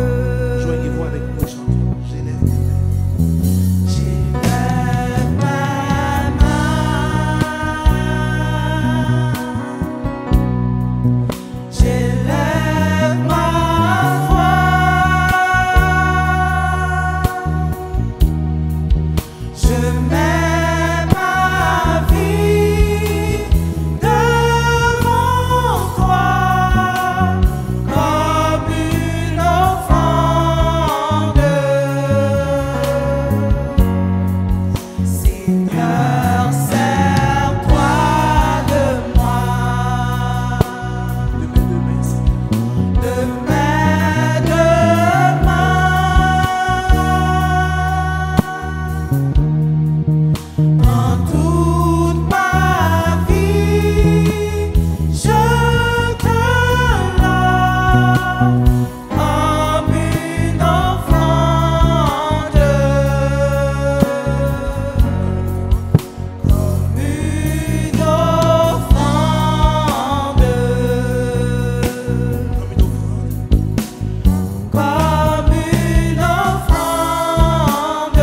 Joignez-vous avec nous et chantons. J'élève ma main. J'élève ma main, j'élève ma foi, je mets ma vie devant toi comme une offrande. Seigneur, sers-toi de moi, De mes deux mains, Seigneur. de mes deux mains. Prends toute ma vie, je te l'offre comme une offrande, comme une offrande, Comme une offrande. comme une offrande,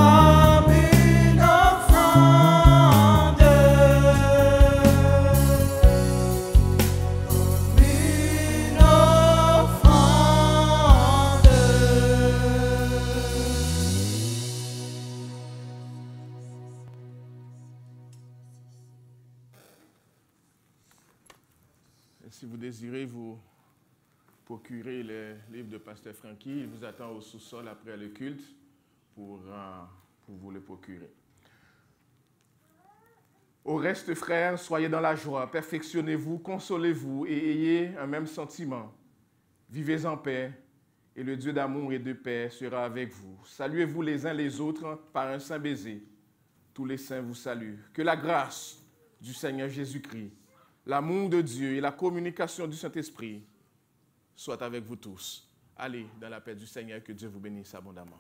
comme une offrande, comme une offrande, comme une Et si vous désirez vous procurer le livre de Pasteur Frankie, il vous attend au sous-sol après le culte pour vous le procurer. Au reste, frères, soyez dans la joie, perfectionnez-vous, consolez-vous et ayez un même sentiment. Vivez en paix et le Dieu d'amour et de paix sera avec vous. Saluez-vous les uns les autres par un saint baiser. tous les saints vous saluent. Que la grâce du Seigneur Jésus-Christ, l'amour de Dieu et la communication du Saint-Esprit soient avec vous tous. Allez dans la paix du Seigneur, que Dieu vous bénisse abondamment.